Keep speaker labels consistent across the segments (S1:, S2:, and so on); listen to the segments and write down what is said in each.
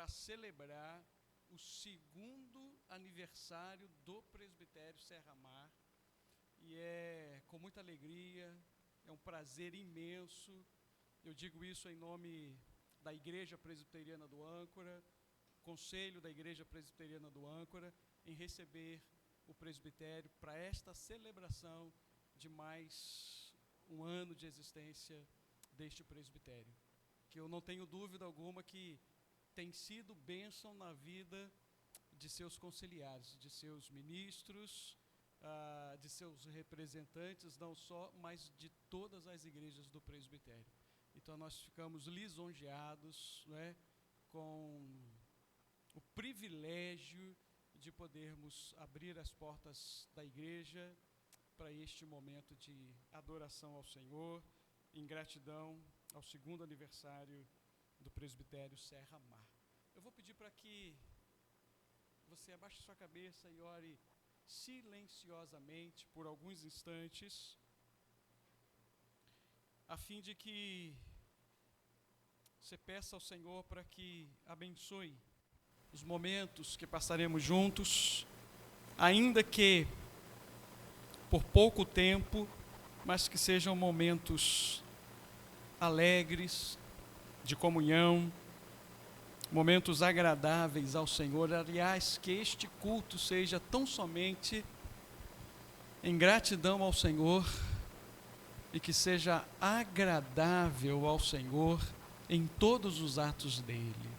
S1: para celebrar o segundo aniversário do Presbitério Serra Mar, e é com muita alegria, é um prazer imenso. Eu digo isso em nome da Igreja Presbiteriana do Âncora, Conselho da Igreja Presbiteriana do Âncora, em receber o presbitério para esta celebração de mais um ano de existência deste presbitério, que eu não tenho dúvida alguma que tem sido bênção na vida de seus conciliares, de seus ministros, de seus representantes, não só, mas de todas as igrejas do presbitério. Então nós ficamos lisonjeados, né, com o privilégio de podermos abrir as portas da igreja para este momento de adoração ao Senhor, em gratidão ao segundo aniversário do presbitério Serra Mar. Eu vou pedir para que você abaixe sua cabeça e ore silenciosamente por alguns instantes, a fim de que você peça ao Senhor para que abençoe os momentos que passaremos juntos, ainda que por pouco tempo, mas que sejam momentos alegres, de comunhão, momentos agradáveis ao Senhor. Aliás, que este culto seja tão somente em gratidão ao Senhor e que seja agradável ao Senhor em todos os atos dele.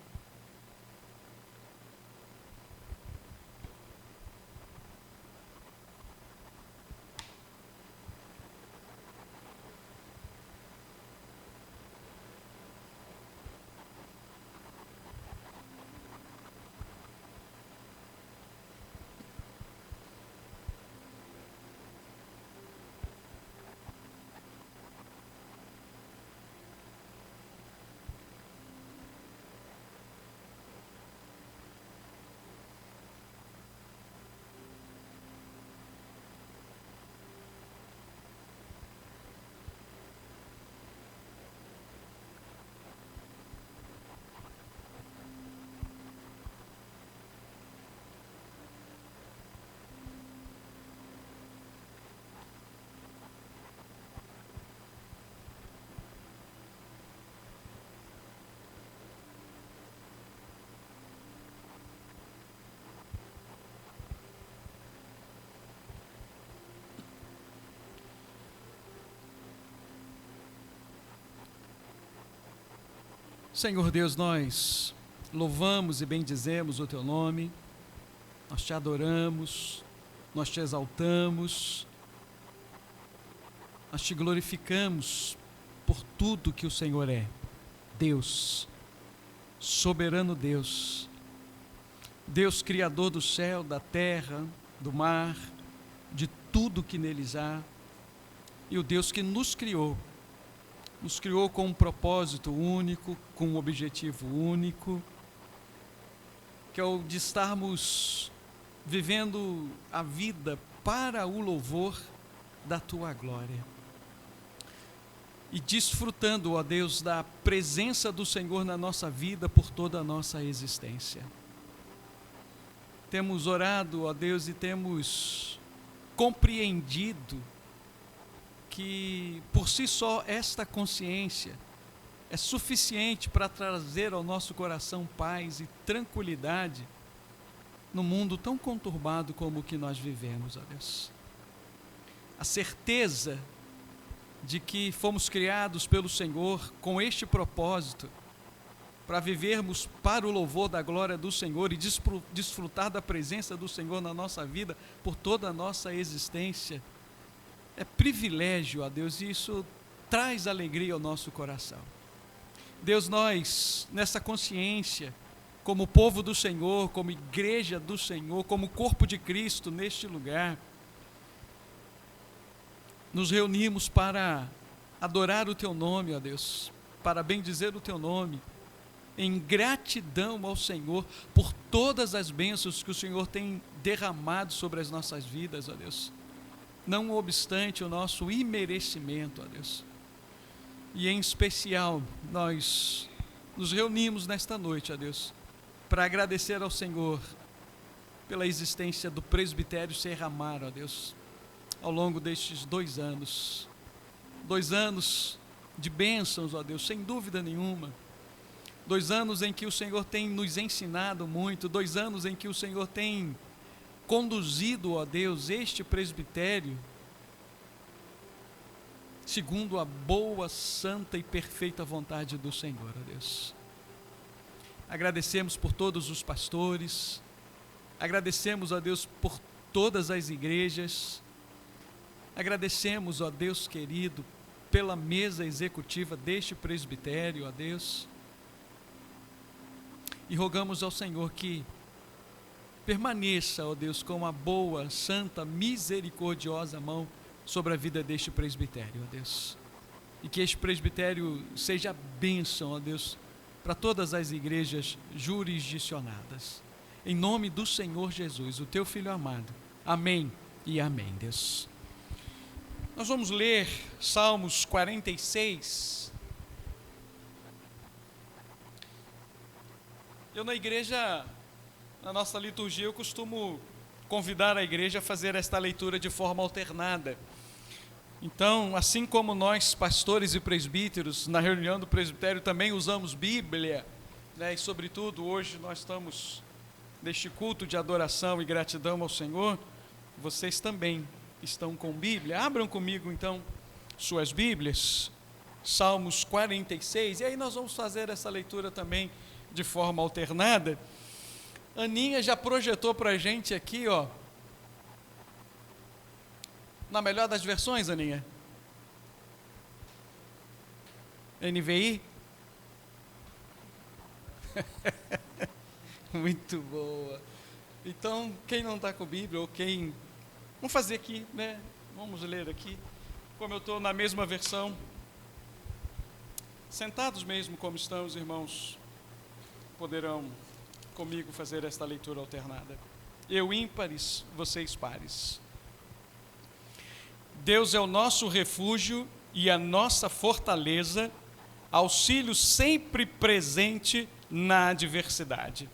S1: Senhor Deus, nós louvamos e bendizemos o Teu nome, nós Te adoramos, nós Te exaltamos, nós Te glorificamos por tudo que o Senhor é. Deus, soberano Deus, Deus criador do céu, da terra, do mar, de tudo que neles há, e o Deus que nos criou com um propósito único, com um objetivo único, que é o de estarmos vivendo a vida para o louvor da Tua glória. E desfrutando, ó Deus, da presença do Senhor na nossa vida por toda a nossa existência. Temos orado, ó Deus, e temos compreendido que por si só esta consciência é suficiente para trazer ao nosso coração paz e tranquilidade num mundo tão conturbado como o que nós vivemos, ó Deus. A certeza de que fomos criados pelo Senhor com este propósito, para vivermos para o louvor da glória do Senhor e desfrutar da presença do Senhor na nossa vida por toda a nossa existência, é privilégio, ó Deus, e isso traz alegria ao nosso coração. Deus, nós, nessa consciência, como povo do Senhor, como igreja do Senhor, como corpo de Cristo neste lugar, nos reunimos para adorar o Teu nome, ó Deus, para bendizer o Teu nome, em gratidão ao Senhor por todas as bênçãos que o Senhor tem derramado sobre as nossas vidas, ó Deus. Não obstante o nosso imerecimento, ó Deus. E em especial, nós nos reunimos nesta noite, ó Deus, para agradecer ao Senhor pela existência do presbitério Serra Mar, ó Deus, ao longo destes 2 anos. 2 anos de bênçãos, ó Deus, sem dúvida nenhuma. 2 anos em que o Senhor tem nos ensinado muito, 2 anos em que o Senhor tem conduzido, ó Deus, este presbitério segundo a boa, santa e perfeita vontade do Senhor, ó Deus. Agradecemos por todos os pastores, agradecemos, ó Deus, por todas as igrejas, agradecemos, ó Deus querido, pela mesa executiva deste presbitério, ó Deus, e rogamos ao Senhor que permaneça, ó Deus, com a boa, santa, misericordiosa mão sobre a vida deste presbitério, ó Deus, e que este presbitério seja bênção, ó Deus, para todas as igrejas jurisdicionadas, em nome do Senhor Jesus, o teu Filho amado, amém e amém, Deus. Nós vamos ler Salmos 46. Eu na igreja, na nossa liturgia, eu costumo convidar a igreja a fazer esta leitura de forma alternada. Então, assim como nós, pastores e presbíteros, na reunião do presbitério também usamos Bíblia, né, e sobretudo hoje nós estamos neste culto de adoração e gratidão ao Senhor, vocês também estão com Bíblia. Abram comigo então suas Bíblias, Salmos 46, e aí nós vamos fazer essa leitura também de forma alternada. Aninha já projetou para a gente aqui, ó, na melhor das versões, Aninha? NVI? Muito boa. Então, quem não está com Bíblia, ou quem... Vamos fazer aqui, né? Vamos ler aqui. Como eu estou na mesma versão, sentados mesmo como estão os irmãos, poderão comigo fazer esta leitura alternada. Eu ímpares, vocês pares. Deus é o nosso refúgio e a nossa fortaleza, auxílio sempre presente na adversidade.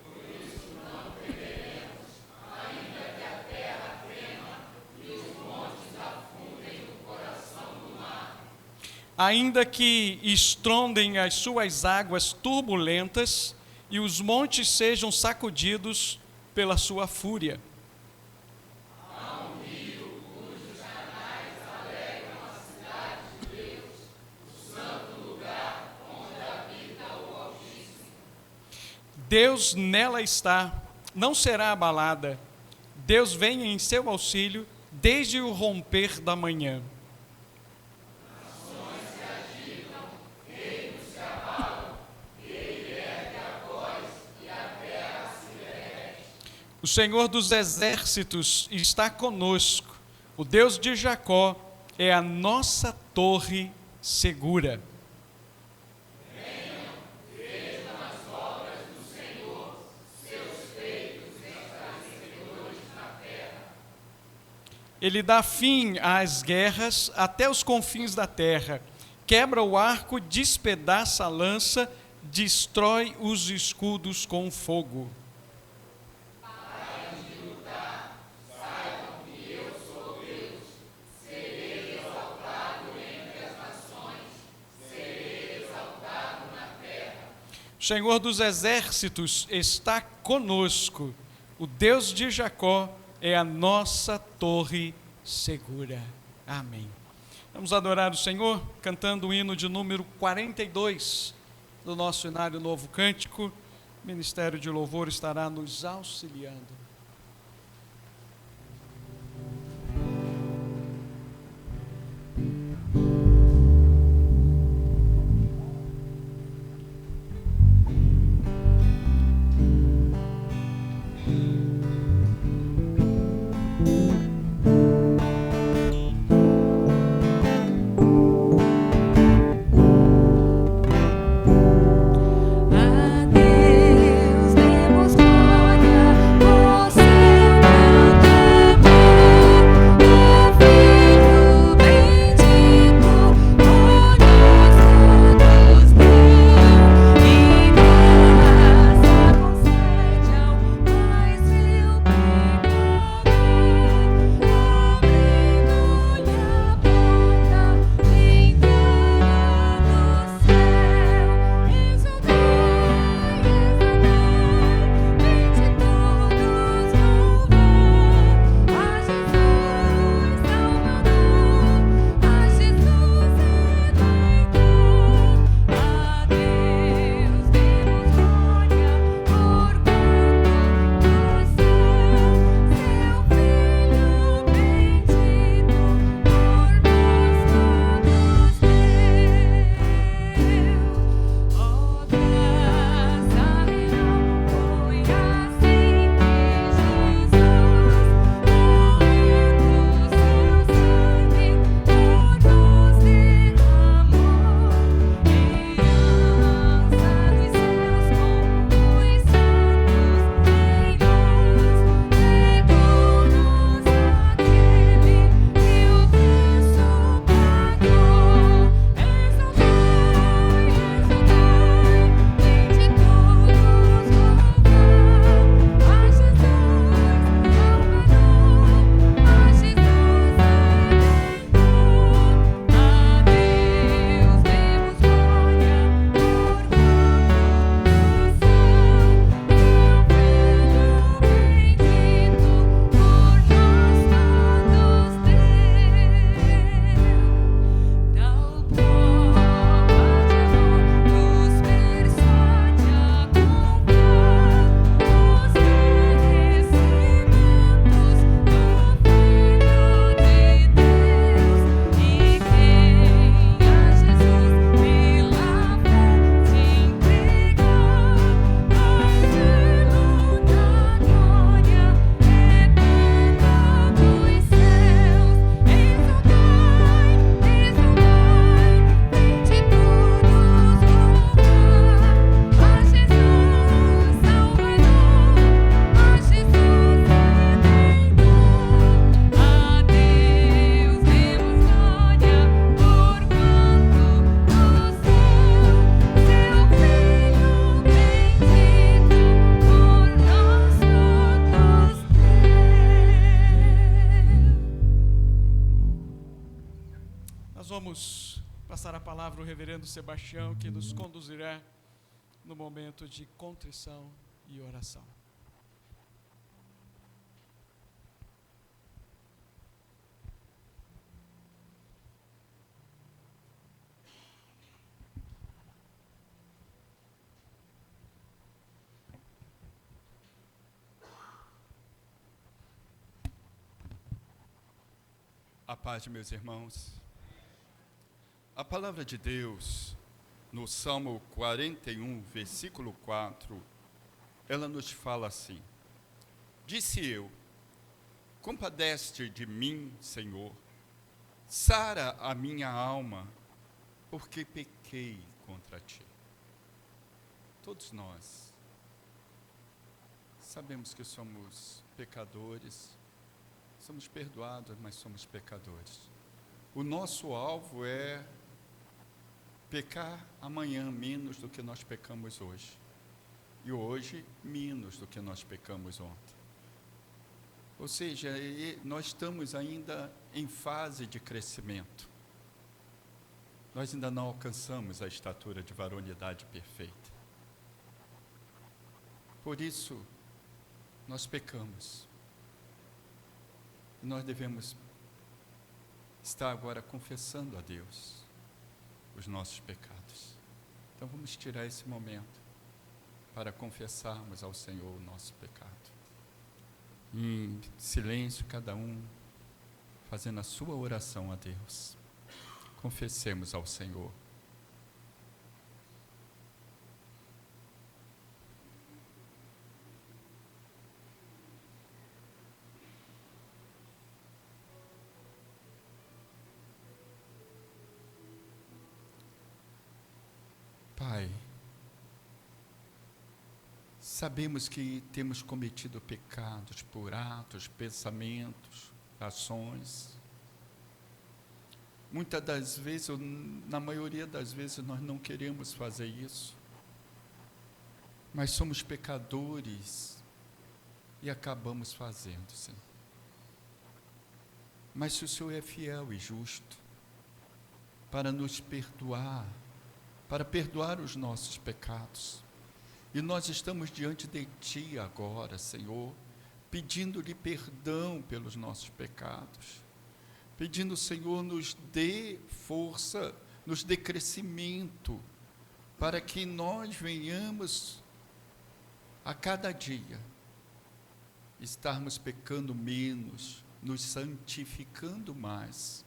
S2: Por isso não temeremos, ainda que a terra trema e os montes afundem no coração do mar.
S1: Ainda que estrondem as suas águas turbulentas e os montes sejam sacudidos pela sua fúria. Deus nela está, não será abalada. Deus vem em seu auxílio desde o romper da manhã.
S2: Nações se agitam, reinos se abalam, ele ergue a voz e a terra se derrete.
S1: O Senhor dos exércitos está conosco. O Deus de Jacó é a nossa torre segura. Ele dá fim às guerras até os confins da terra, quebra o arco, despedaça a lança, destrói os escudos com fogo.
S2: Parem de lutar, saibam que eu sou Deus, serei exaltado entre as nações, serei exaltado na terra.
S1: O Senhor dos exércitos está conosco, o Deus de Jacó é a nossa torre segura. Amém. Vamos adorar o Senhor cantando o hino de número 42 do nosso Inário Novo Cântico. O Ministério de Louvor estará nos auxiliando.
S3: A Deus demos glória,
S1: o reverendo Sebastião, que nos conduzirá no momento de contrição e oração.
S3: A paz de meus irmãos. A palavra de Deus, no Salmo 41, versículo 4, ela nos fala assim: disse eu, compadece de mim, Senhor, sara a minha alma, porque pequei contra ti. Todos nós sabemos que somos pecadores, somos perdoados, mas somos pecadores. O nosso alvo é pecar amanhã menos do que nós pecamos hoje. E hoje, menos do que nós pecamos ontem. Ou seja, nós estamos ainda em fase de crescimento. Nós ainda não alcançamos a estatura de varonilidade perfeita. Por isso, nós pecamos. E nós devemos estar agora confessando a Deus os nossos pecados. Então vamos tirar esse momento para confessarmos ao Senhor o nosso pecado. Em silêncio, cada um fazendo a sua oração a Deus. Confessemos ao Senhor. Pai, sabemos que temos cometido pecados por atos, pensamentos, ações. Muitas das vezes, ou na maioria das vezes, nós não queremos fazer isso. Mas somos pecadores e acabamos fazendo, Senhor. Mas se o Senhor é fiel e justo para nos perdoar, para perdoar os nossos pecados. E nós estamos diante de Ti agora, Senhor, pedindo-lhe perdão pelos nossos pecados, pedindo, Senhor, nos dê força, nos dê crescimento, para que nós venhamos a cada dia estarmos pecando menos, nos santificando mais,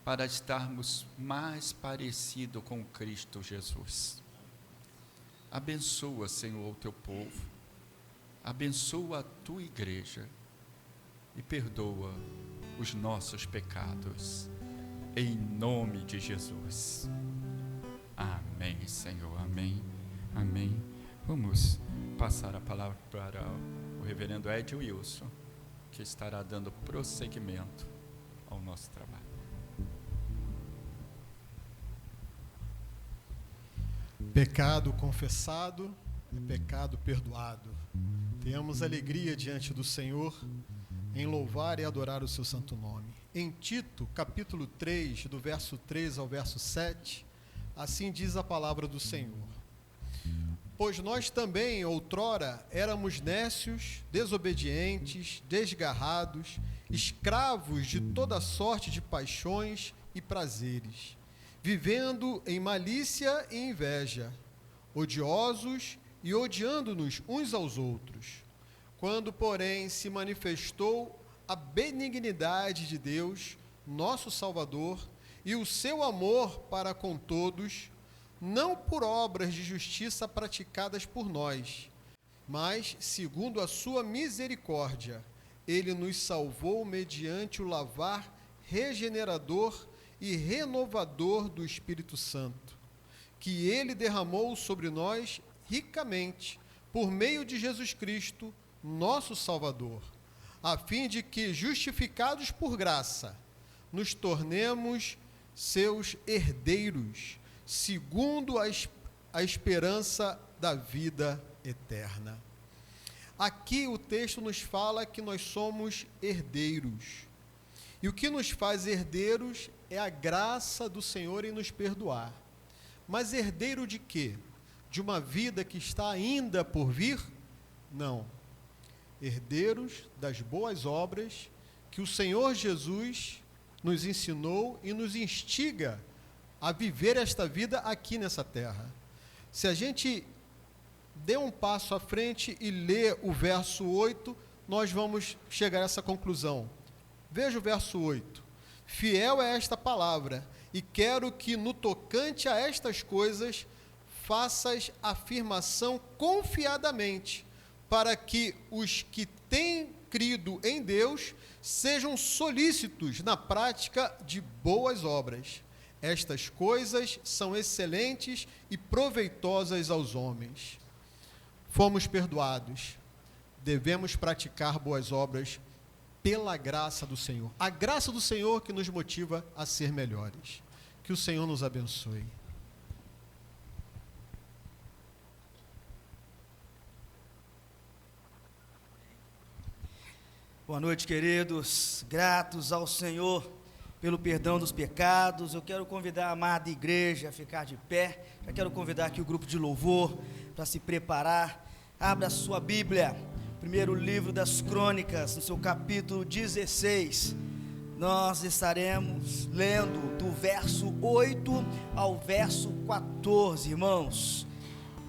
S3: para estarmos mais parecidos com Cristo Jesus. Abençoa, Senhor, o Teu povo, abençoa a Tua igreja e perdoa os nossos pecados, em nome de Jesus. Amém, Senhor, amém, amém. Vamos passar a palavra para o reverendo Ed Wilson, que estará dando prosseguimento ao nosso trabalho.
S4: Pecado confessado é pecado perdoado. Tenhamos alegria diante do Senhor em louvar e adorar o seu santo nome. Em Tito, capítulo 3, do verso 3 ao verso 7, assim diz a palavra do Senhor: pois nós também, outrora, éramos nécios, desobedientes, desgarrados, escravos de toda sorte de paixões e prazeres, vivendo em malícia e inveja, odiosos e odiando-nos uns aos outros. Quando, porém, se manifestou a benignidade de Deus, nosso Salvador, e o seu amor para com todos, não por obras de justiça praticadas por nós, mas, segundo a sua misericórdia, ele nos salvou mediante o lavar regenerador e renovador do Espírito Santo, que ele derramou sobre nós ricamente, por meio de Jesus Cristo, nosso Salvador, a fim de que, justificados por graça, nos tornemos seus herdeiros, segundo a esperança da vida eterna. Aqui o texto nos fala que nós somos herdeiros. E o que nos faz herdeiros é a graça do Senhor em nos perdoar. Mas herdeiro de quê? De uma vida que está ainda por vir? Não. Herdeiros das boas obras que o Senhor Jesus nos ensinou e nos instiga a viver esta vida aqui nessa terra. Se a gente der um passo à frente e ler o verso 8, nós vamos chegar a essa conclusão. Veja o verso 8. Fiel é esta palavra, e quero que no tocante a estas coisas faças afirmação confiadamente, para que os que têm crido em Deus sejam solícitos na prática de boas obras. Estas coisas são excelentes e proveitosas aos homens. Fomos perdoados, devemos praticar boas obras pela graça do Senhor. A graça do Senhor que nos motiva a ser melhores. Que o Senhor nos abençoe.
S5: Boa noite, queridos. Gratos ao Senhor pelo perdão dos pecados. Eu quero convidar a amada igreja a ficar de pé. Já quero convidar aqui o grupo de louvor para se preparar. Abra a sua Bíblia, primeiro livro das Crônicas, no seu capítulo 16. Nós estaremos lendo do verso 8 ao verso 14, irmãos.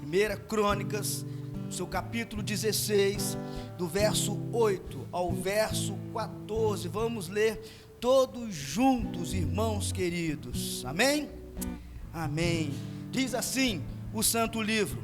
S5: Primeira Crônicas, no seu capítulo 16, do verso 8 ao verso 14. Vamos ler todos juntos, irmãos queridos. Amém? Amém. Diz assim o santo livro: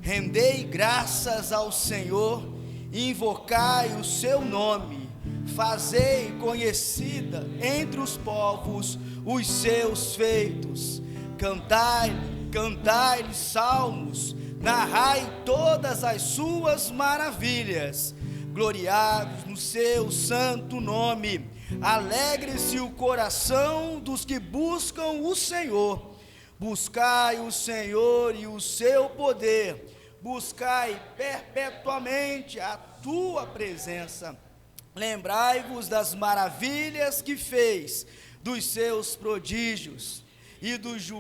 S5: rendei graças ao Senhor, invocai o seu nome, fazei conhecida entre os povos os seus feitos, cantai-lhe salmos, narrai todas as suas maravilhas, gloriai no seu santo nome, alegre-se o coração dos que buscam o Senhor. Buscai o Senhor e o seu poder, buscai perpetuamente a tua presença. Lembrai-vos das maravilhas que fez, dos seus prodígios e dos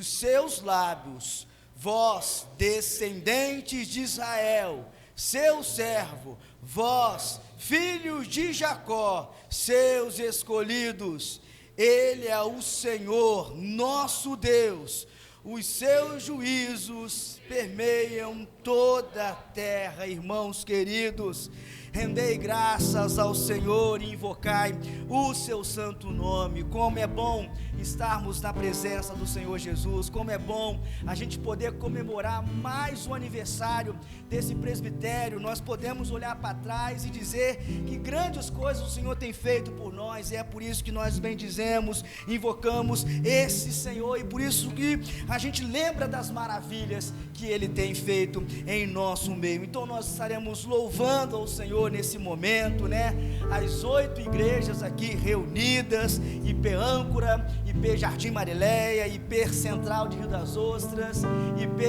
S5: seus lábios. Vós, descendentes de Israel, seu servo, vós, filhos de Jacó, seus escolhidos. Ele é o Senhor, nosso Deus. Os seus juízos permeiam toda a terra, irmãos queridos. Rendei graças ao Senhor e invocai o seu santo nome. Como é bom estarmos na presença do Senhor Jesus, como é bom a gente poder comemorar mais um aniversário desse presbitério. Nós podemos olhar para trás e dizer que grandes coisas o Senhor tem feito por nós, e é por isso que nós bendizemos, invocamos esse Senhor, e por isso que a gente lembra das maravilhas que Ele tem feito em nosso meio. Então nós estaremos louvando ao Senhor nesse momento, né? As 8 igrejas aqui reunidas, IP Âncora, IP Jardim Marileia, IP Central de Rio das Ostras, IP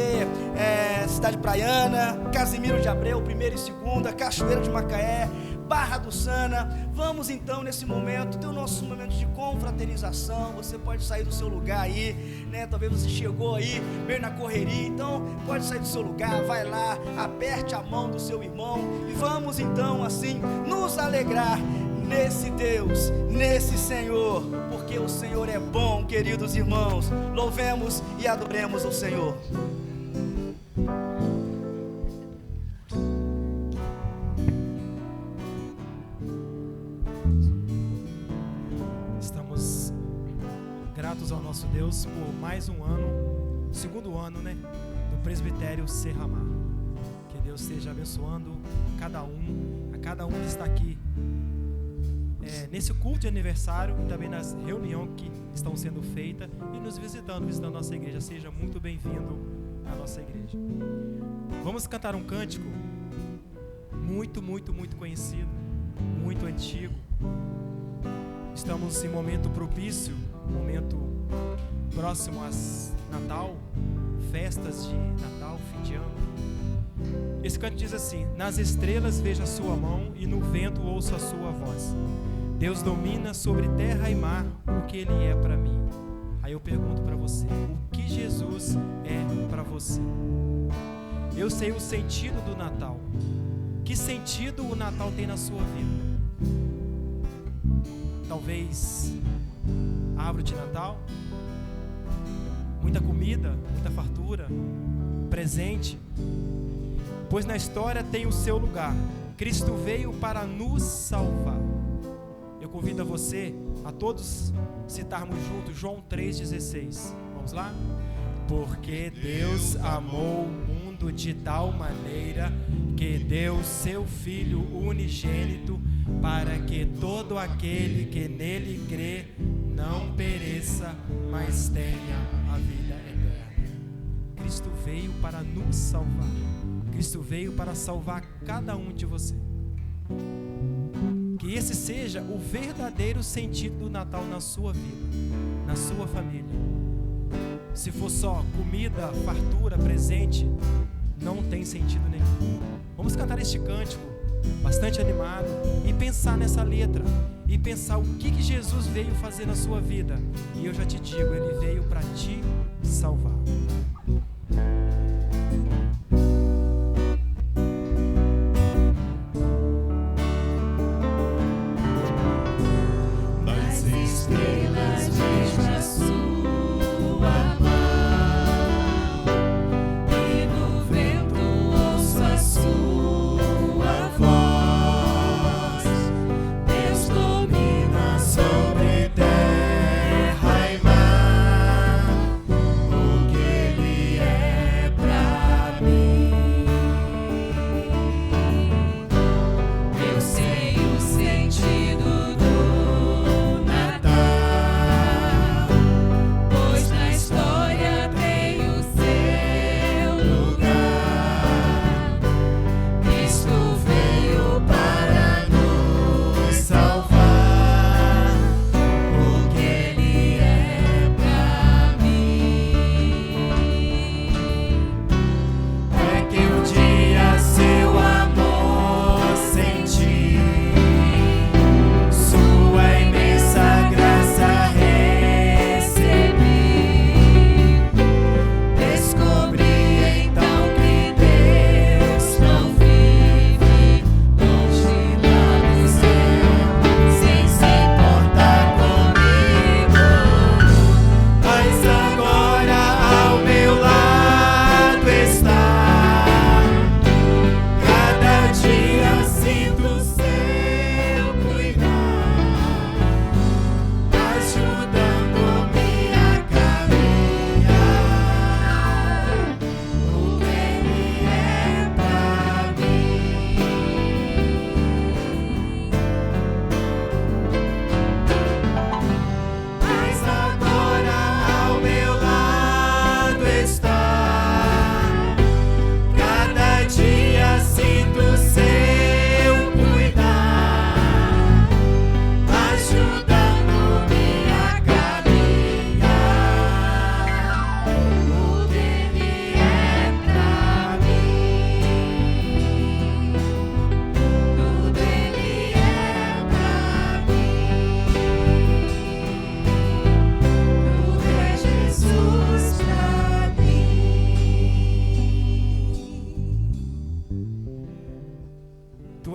S5: Cidade Praiana, Casimiro de Abreu, 1ª e 2ª, Cachoeira de Macaé, Barra do Sana. Vamos então nesse momento ter o nosso momento de confraternização. Você pode sair do seu lugar aí, né? Talvez você chegou aí bem na correria, então pode sair do seu lugar, vai lá, aperte a mão do seu irmão e vamos então assim nos alegrar nesse Deus, nesse Senhor, porque o Senhor é bom, queridos irmãos. Louvemos e adoremos o Senhor.
S6: Estamos gratos ao nosso Deus por mais um ano, segundo ano, né, do presbitério Serramar. Que Deus esteja abençoando a cada um que está aqui nesse culto de aniversário e também nas reuniões que estão sendo feitas e nos visitando a nossa igreja. Seja muito bem-vindo à nossa igreja. Vamos cantar um cântico muito conhecido, muito antigo. Estamos em momento propício, momento próximo a Natal, festas de Natal, fim de ano. Esse canto diz assim: nas estrelas vejo a sua mão e no vento ouço a sua voz. Deus domina sobre terra e mar, o que Ele é para mim. Aí eu pergunto para você, o que Jesus é para você? Eu sei o sentido do Natal. Que sentido o Natal tem na sua vida? Talvez árvore de Natal, muita comida, muita fartura, presente. Pois na história tem o seu lugar. Cristo veio para nos salvar. Eu convido a você, a todos, citarmos juntos João 3,16. Vamos lá? Porque Deus amou o mundo de tal maneira que deu seu Filho unigênito, para que todo aquele que nele crê não pereça, mas tenha a vida eterna. Cristo veio para nos salvar. Cristo veio para salvar cada um de vocês. Que esse seja o verdadeiro sentido do Natal na sua vida, na sua família. Se for só comida, fartura, presente, não tem sentido nenhum. Vamos cantar este cântico bastante animado e pensar nessa letra e pensar o que Jesus veio fazer na sua vida. E eu já te digo, Ele veio para te salvar.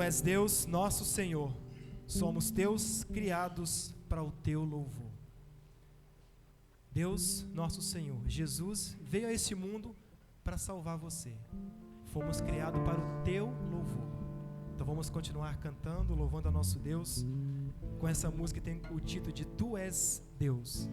S6: és Deus, nosso Senhor. Somos teus, criados para o teu louvor. Deus, nosso Senhor, Jesus veio a este mundo para salvar você. Fomos criados para o teu louvor. Então vamos continuar cantando, louvando a nosso Deus, com essa música que tem o título de Tu és Deus.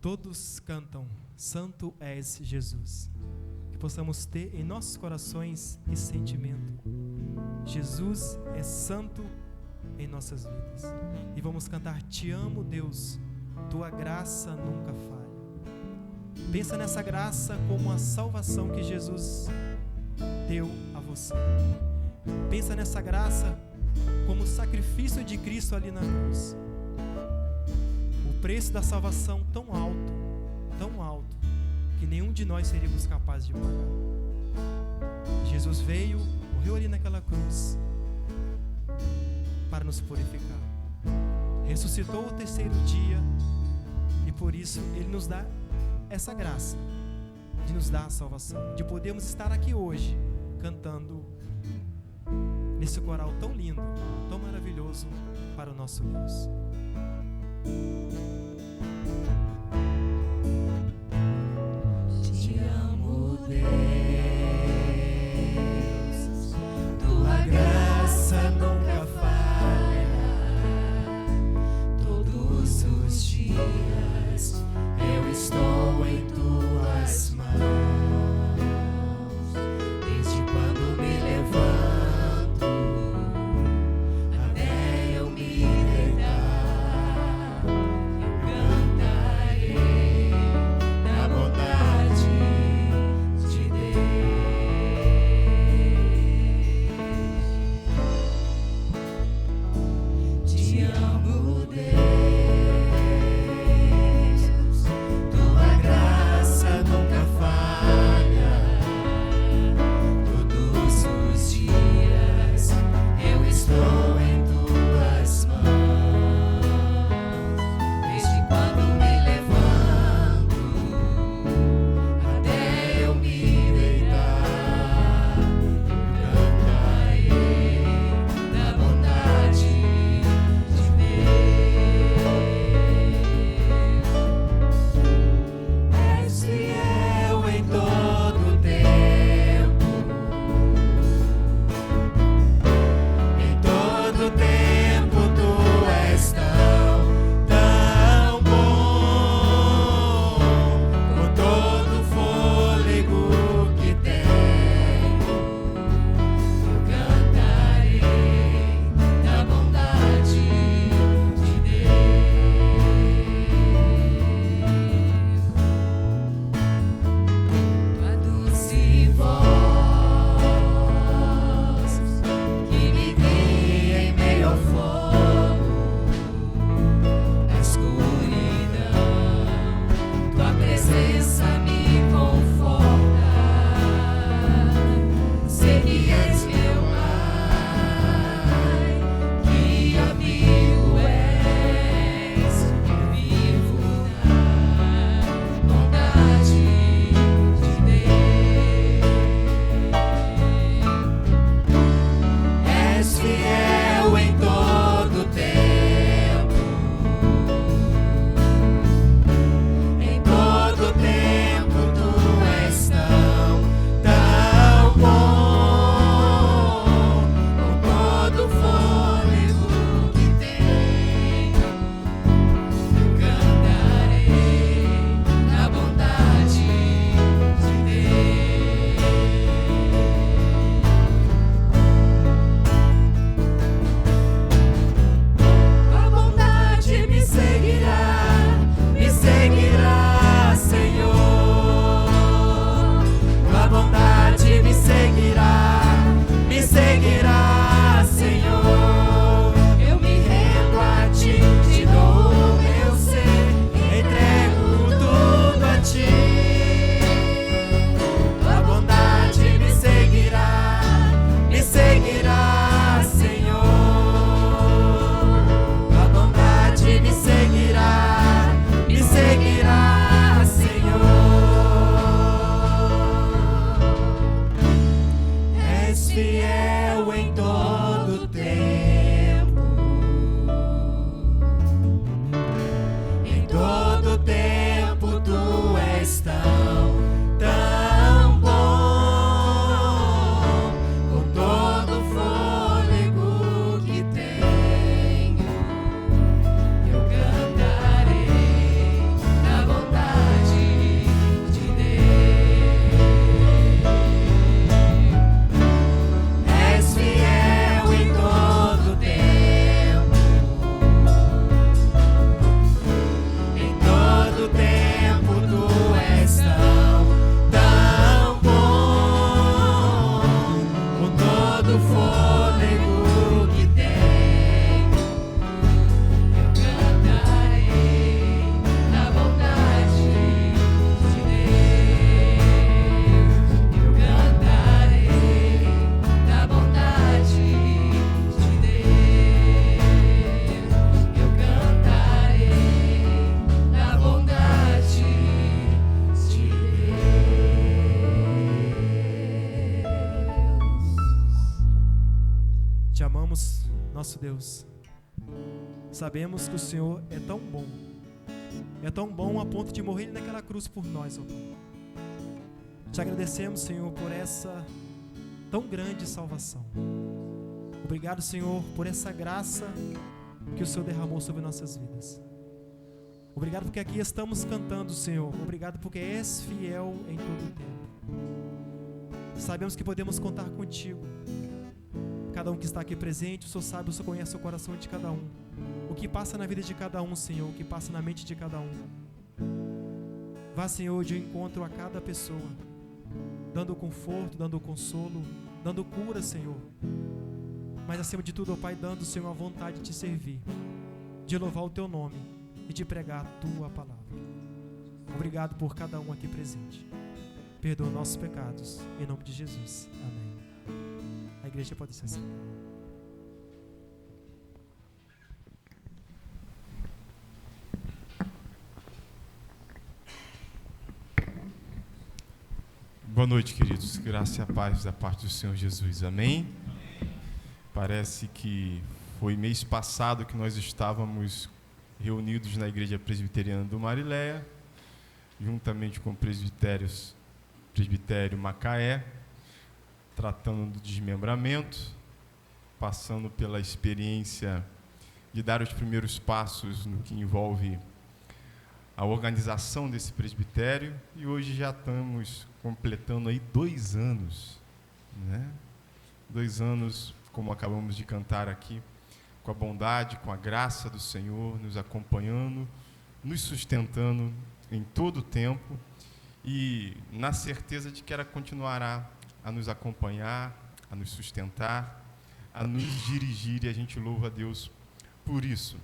S6: todos cantam, Santo és Jesus. Que possamos ter em nossos corações esse sentimento. Jesus é santo em nossas vidas. E vamos cantar, Te amo, Deus, Tua graça nunca falha. Pensa nessa graça como a salvação que Jesus deu a você. Pensa nessa graça como o sacrifício de Cristo ali na cruz. O preço da salvação tão alto, que nenhum de nós seríamos capazes de pagar. Jesus veio, morreu ali naquela cruz para nos purificar. Ressuscitou o terceiro dia e por isso Ele nos dá essa graça de nos dar a salvação, de podermos estar aqui hoje cantando nesse coral tão lindo, tão maravilhoso para o nosso Deus.
S2: Te amo, Deus, Tua graça nunca falha. Todos os dias eu estou em Tuas mãos. Desde quando me levanto até eu me deitar, eu
S6: nosso Deus, sabemos que o Senhor é tão bom a ponto de morrer naquela cruz por nós, ó Pai. Te agradecemos, Senhor, por essa tão grande salvação. Obrigado, Senhor, por essa graça que o Senhor derramou sobre nossas vidas. Obrigado porque aqui estamos cantando, Senhor. Obrigado porque és fiel em todo o tempo. Sabemos que podemos contar contigo. Cada um que está aqui presente, o Senhor sabe, o Senhor conhece o coração de cada um. O que passa na vida de cada um, Senhor, o que passa na mente de cada um. Vá, Senhor, de encontro a cada pessoa, dando conforto, dando consolo, dando cura, Senhor. Mas acima de tudo, ó Pai, dando, Senhor, a vontade de te servir, de louvar o Teu nome e de pregar a Tua palavra. Obrigado por cada um aqui presente. Perdoa nossos pecados, em nome de Jesus. Amém. A igreja pode ser assim.
S7: Boa noite, queridos. Graça e a paz da parte do Senhor Jesus. Amém? Parece que foi mês passado que nós estávamos reunidos na Igreja Presbiteriana do Marileia, juntamente com o Presbitério Macaé, tratando do desmembramento, passando pela experiência de dar os primeiros passos no que envolve a organização desse presbitério, e hoje já estamos completando aí 2 anos, né? 2 anos, como acabamos de cantar aqui, com a bondade, com a graça do Senhor, nos acompanhando, nos sustentando em todo o tempo, e na certeza de que ela continuará a nos acompanhar, a nos sustentar, a nos dirigir, e a gente louva a Deus por isso.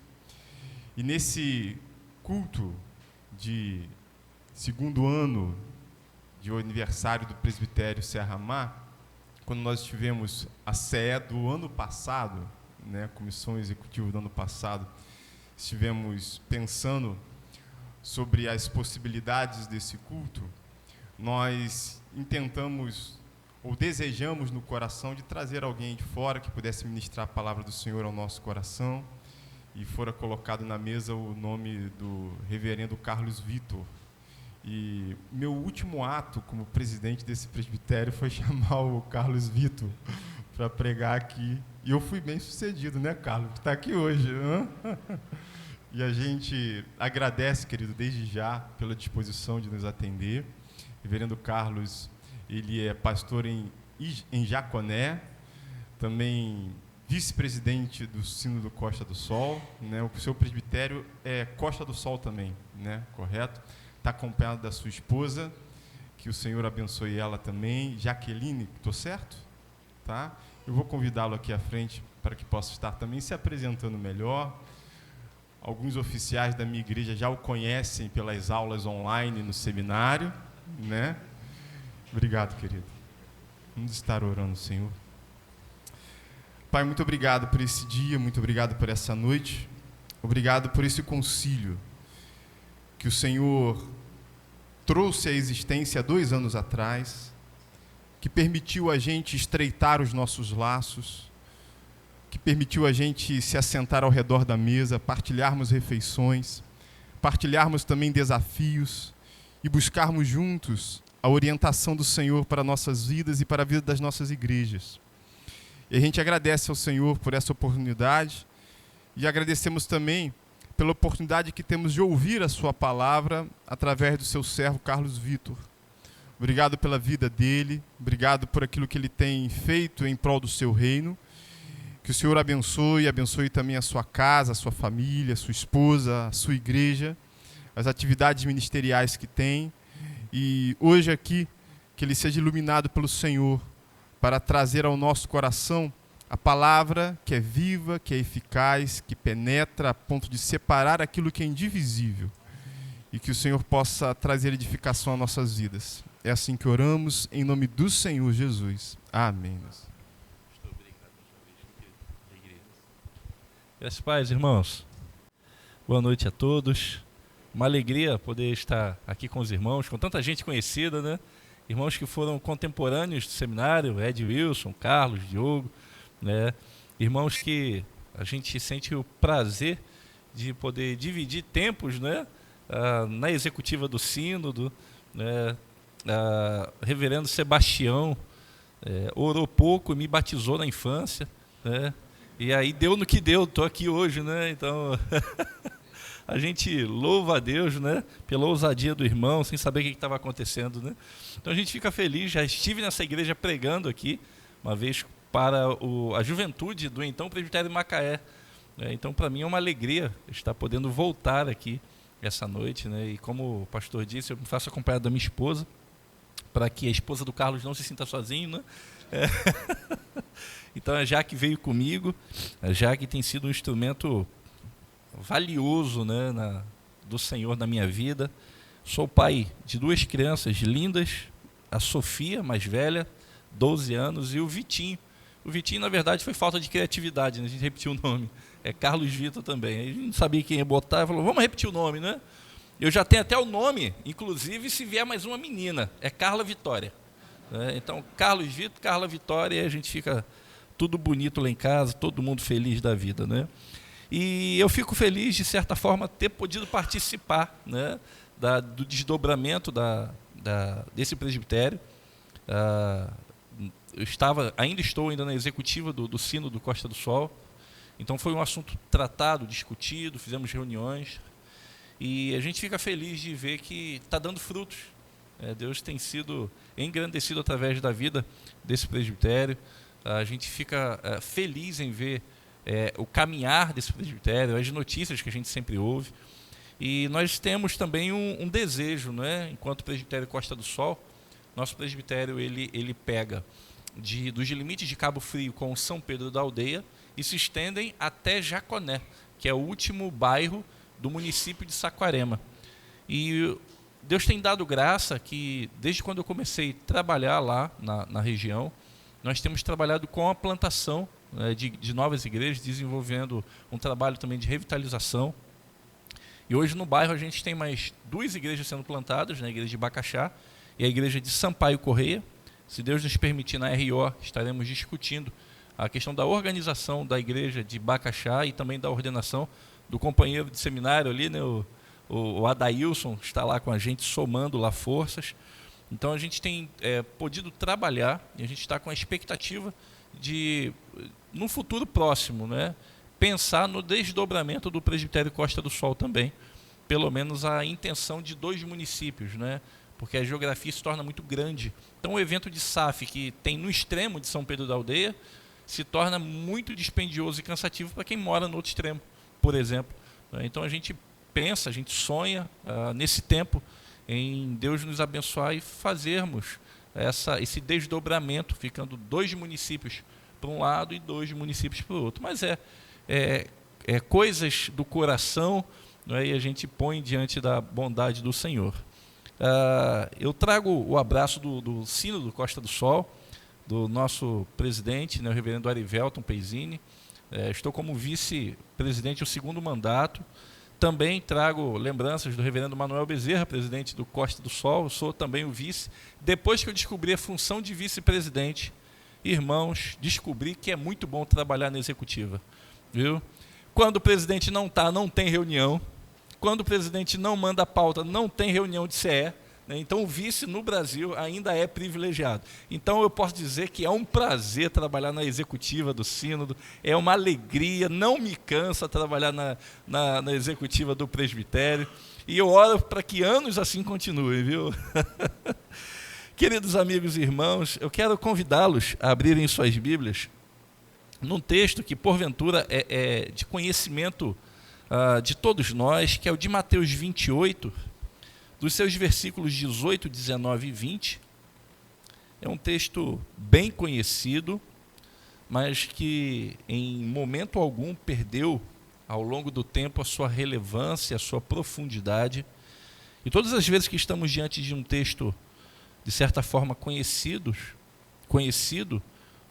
S7: E nesse culto de 2º ano de aniversário do Presbitério Serra Mar, quando nós tivemos a CE do ano passado, né, a comissão executiva do ano passado, estivemos pensando sobre as possibilidades desse culto, nós intentamos ou desejamos no coração de trazer alguém de fora que pudesse ministrar a palavra do Senhor ao nosso coração, e fora colocado na mesa o nome do reverendo Carlos Vitor. E meu último ato como presidente desse presbitério foi chamar o Carlos Vitor para pregar aqui. E eu fui bem sucedido, né, Carlos? Que está aqui hoje. E a gente agradece, querido, desde já, pela disposição de nos atender. O reverendo Carlos, ele é pastor em Jaconé, também vice-presidente do Sínodo Costa do Sol, né? O seu presbitério é Costa do Sol também, né? Correto? Está acompanhado da sua esposa, que o Senhor abençoe ela também, Jaqueline, estou certo? Tá? Eu vou convidá-lo aqui à frente para que possa estar também se apresentando melhor. Alguns oficiais da minha igreja já o conhecem pelas aulas online no seminário, né? Obrigado, querido. Vamos estar orando, Senhor. Pai, muito obrigado por esse dia, muito obrigado por essa noite, obrigado por esse concílio que o Senhor trouxe à existência há 2 anos atrás, que permitiu a gente estreitar os nossos laços, que permitiu a gente se assentar ao redor da mesa, partilharmos refeições, partilharmos também desafios e buscarmos juntos a orientação do Senhor para nossas vidas e para a vida das nossas igrejas. E a gente agradece ao Senhor por essa oportunidade e agradecemos também pela oportunidade que temos de ouvir a sua palavra através do seu servo Carlos Vitor. Obrigado pela vida dele, obrigado por aquilo que ele tem feito em prol do seu reino. Que o Senhor abençoe também a sua casa, a sua família, a sua esposa, a sua igreja, as atividades ministeriais que tem. E hoje aqui, que ele seja iluminado pelo Senhor, para trazer ao nosso coração a palavra que é viva, que é eficaz, que penetra a ponto de separar aquilo que é indivisível, e que o Senhor possa trazer edificação às nossas vidas. É assim que oramos, em nome do Senhor Jesus. Amém.
S8: Graças a paz, irmãos. Boa noite a todos. Uma alegria poder estar aqui com os irmãos, com tanta gente conhecida, né? Irmãos que foram contemporâneos do seminário, Ed Wilson, Carlos, Diogo, né? Irmãos que a gente sente o prazer de poder dividir tempos, né, na executiva do sínodo, né, reverendo Sebastião orou pouco e me batizou na infância, né, e aí deu no que deu, estou aqui hoje, né, então a gente louva a Deus, né, pela ousadia do irmão, sem saber o que estava acontecendo, né. Então a gente fica feliz. Já estive nessa igreja pregando aqui uma vez para a juventude do então Presbitério de Macaé. Então, para mim é uma alegria estar podendo voltar aqui essa noite, né? E como o pastor disse, eu me faço acompanhado da minha esposa, para que a esposa do Carlos não se sinta sozinho, né? Então, a Jaque veio comigo. A Jaque tem sido um instrumento valioso, né, do Senhor na minha vida. Sou pai de 2 crianças lindas, a Sofia, mais velha, 12 anos, e o Vitinho. O Vitinho, na verdade, foi falta de criatividade, né? A gente repetiu o nome. É Carlos Vitor também. A gente não sabia quem ia botar, falou, vamos repetir o nome, né? Eu já tenho até o nome, inclusive, se vier mais uma menina, é Carla Vitória. Então, Carlos Vitor, Carla Vitória, e a gente fica tudo bonito lá em casa, todo mundo feliz da vida, né? E eu fico feliz, de certa forma, ter podido participar, né, do desdobramento desse presbitério. Eu ainda estou na executiva do Sínodo do Costa do Sol. Então foi um assunto tratado, discutido, fizemos reuniões, e a gente fica feliz de ver que está dando frutos. Deus tem sido engrandecido através da vida desse presbitério. A gente fica feliz em ver o caminhar desse presbitério, as notícias que a gente sempre ouve. E nós temos também um desejo, né? Enquanto presbitério Costa do Sol, nosso presbitério ele pega dos limites de Cabo Frio com São Pedro da Aldeia e se estendem até Jaconé, que é o último bairro do município de Saquarema. E Deus tem dado graça que, desde quando eu comecei a trabalhar lá na região, nós temos trabalhado com a plantação, né, de novas igrejas, desenvolvendo um trabalho também de revitalização. E hoje no bairro a gente tem mais 2 igrejas sendo plantadas, né, a igreja de Bacaxá e a igreja de Sampaio Correia. Se Deus nos permitir, na RO estaremos discutindo a questão da organização da igreja de Bacaxá e também da ordenação do companheiro de seminário ali, né, o Adailson, está lá com a gente, somando lá forças. Então a gente tem podido trabalhar e a gente está com a expectativa de, no futuro próximo, né, pensar no desdobramento do presbitério Costa do Sol também, pelo menos a intenção de 2 municípios, né, porque a geografia se torna muito grande. Então o evento de SAF, que tem no extremo de São Pedro da Aldeia, se torna muito dispendioso e cansativo para quem mora no outro extremo, por exemplo. Então a gente pensa, a gente sonha nesse tempo em Deus nos abençoar e fazermos esse desdobramento, ficando 2 municípios para um lado e 2 municípios para o outro. Mas coisas do coração, né, e a gente põe diante da bondade do Senhor. Eu trago o abraço do Sínodo do Costa do Sol, do nosso presidente, né, o reverendo Arivelton Peisini. Estou como vice-presidente o 2º mandato. Também trago lembranças do reverendo Manuel Bezerra, presidente do Costa do Sol. Eu sou também o vice. Depois que eu descobri a função de vice-presidente, irmãos, descobri que é muito bom trabalhar na executiva. Viu? Quando o presidente não está, não tem reunião. Quando o presidente não manda a pauta, não tem reunião de CE. Né? Então, o vice no Brasil ainda é privilegiado. Então, eu posso dizer que é um prazer trabalhar na executiva do Sínodo, é uma alegria, não me cansa trabalhar na executiva do presbitério. E eu oro para que anos assim continuem, viu? Queridos amigos e irmãos, eu quero convidá-los a abrirem suas Bíblias num texto que, porventura, é de conhecimento de todos nós, que é o de Mateus 28, dos seus versículos 18, 19 e 20. É um texto bem conhecido, mas que em momento algum perdeu, ao longo do tempo, a sua relevância, a sua profundidade. E todas as vezes que estamos diante de um texto, de certa forma, conhecido,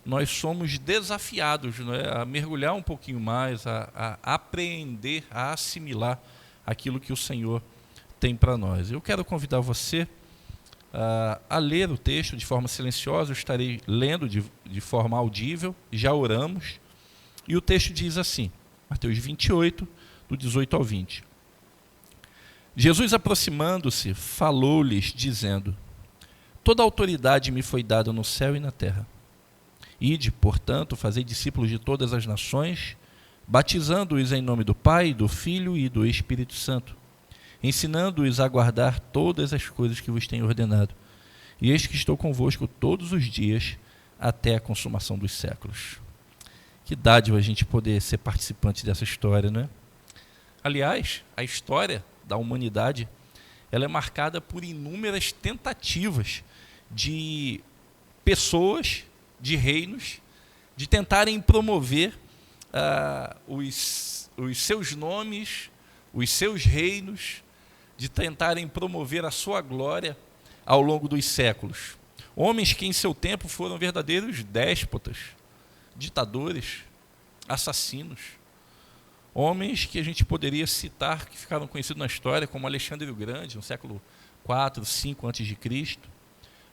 S8: nós somos desafiados, não é, a mergulhar um pouquinho mais, a apreender, a assimilar aquilo que o Senhor tem para nós. Eu quero convidar você a ler o texto de forma silenciosa. Eu estarei lendo de forma audível, já oramos, E o texto diz assim, Mateus 28, do 18 ao 20. Jesus, aproximando-se, falou-lhes, dizendo: toda autoridade me foi dada no céu e na terra. Ide, portanto, fazei discípulos de todas as nações, batizando-os em nome do Pai, do Filho e do Espírito Santo, ensinando-os a guardar todas as coisas que vos tenho ordenado. E eis que estou convosco todos os dias, até a consumação dos séculos. Que dádiva a gente poder ser participante dessa história, não é? Aliás, a história da humanidade, ela é marcada por inúmeras tentativas de pessoas, de reinos, de tentarem promover os seus nomes, os seus reinos, de tentarem promover a sua glória ao longo dos séculos. Homens que em seu tempo foram verdadeiros déspotas, ditadores, assassinos. Homens que a gente poderia citar, que ficaram conhecidos na história, como Alexandre o Grande, no século 4, 5 a.C.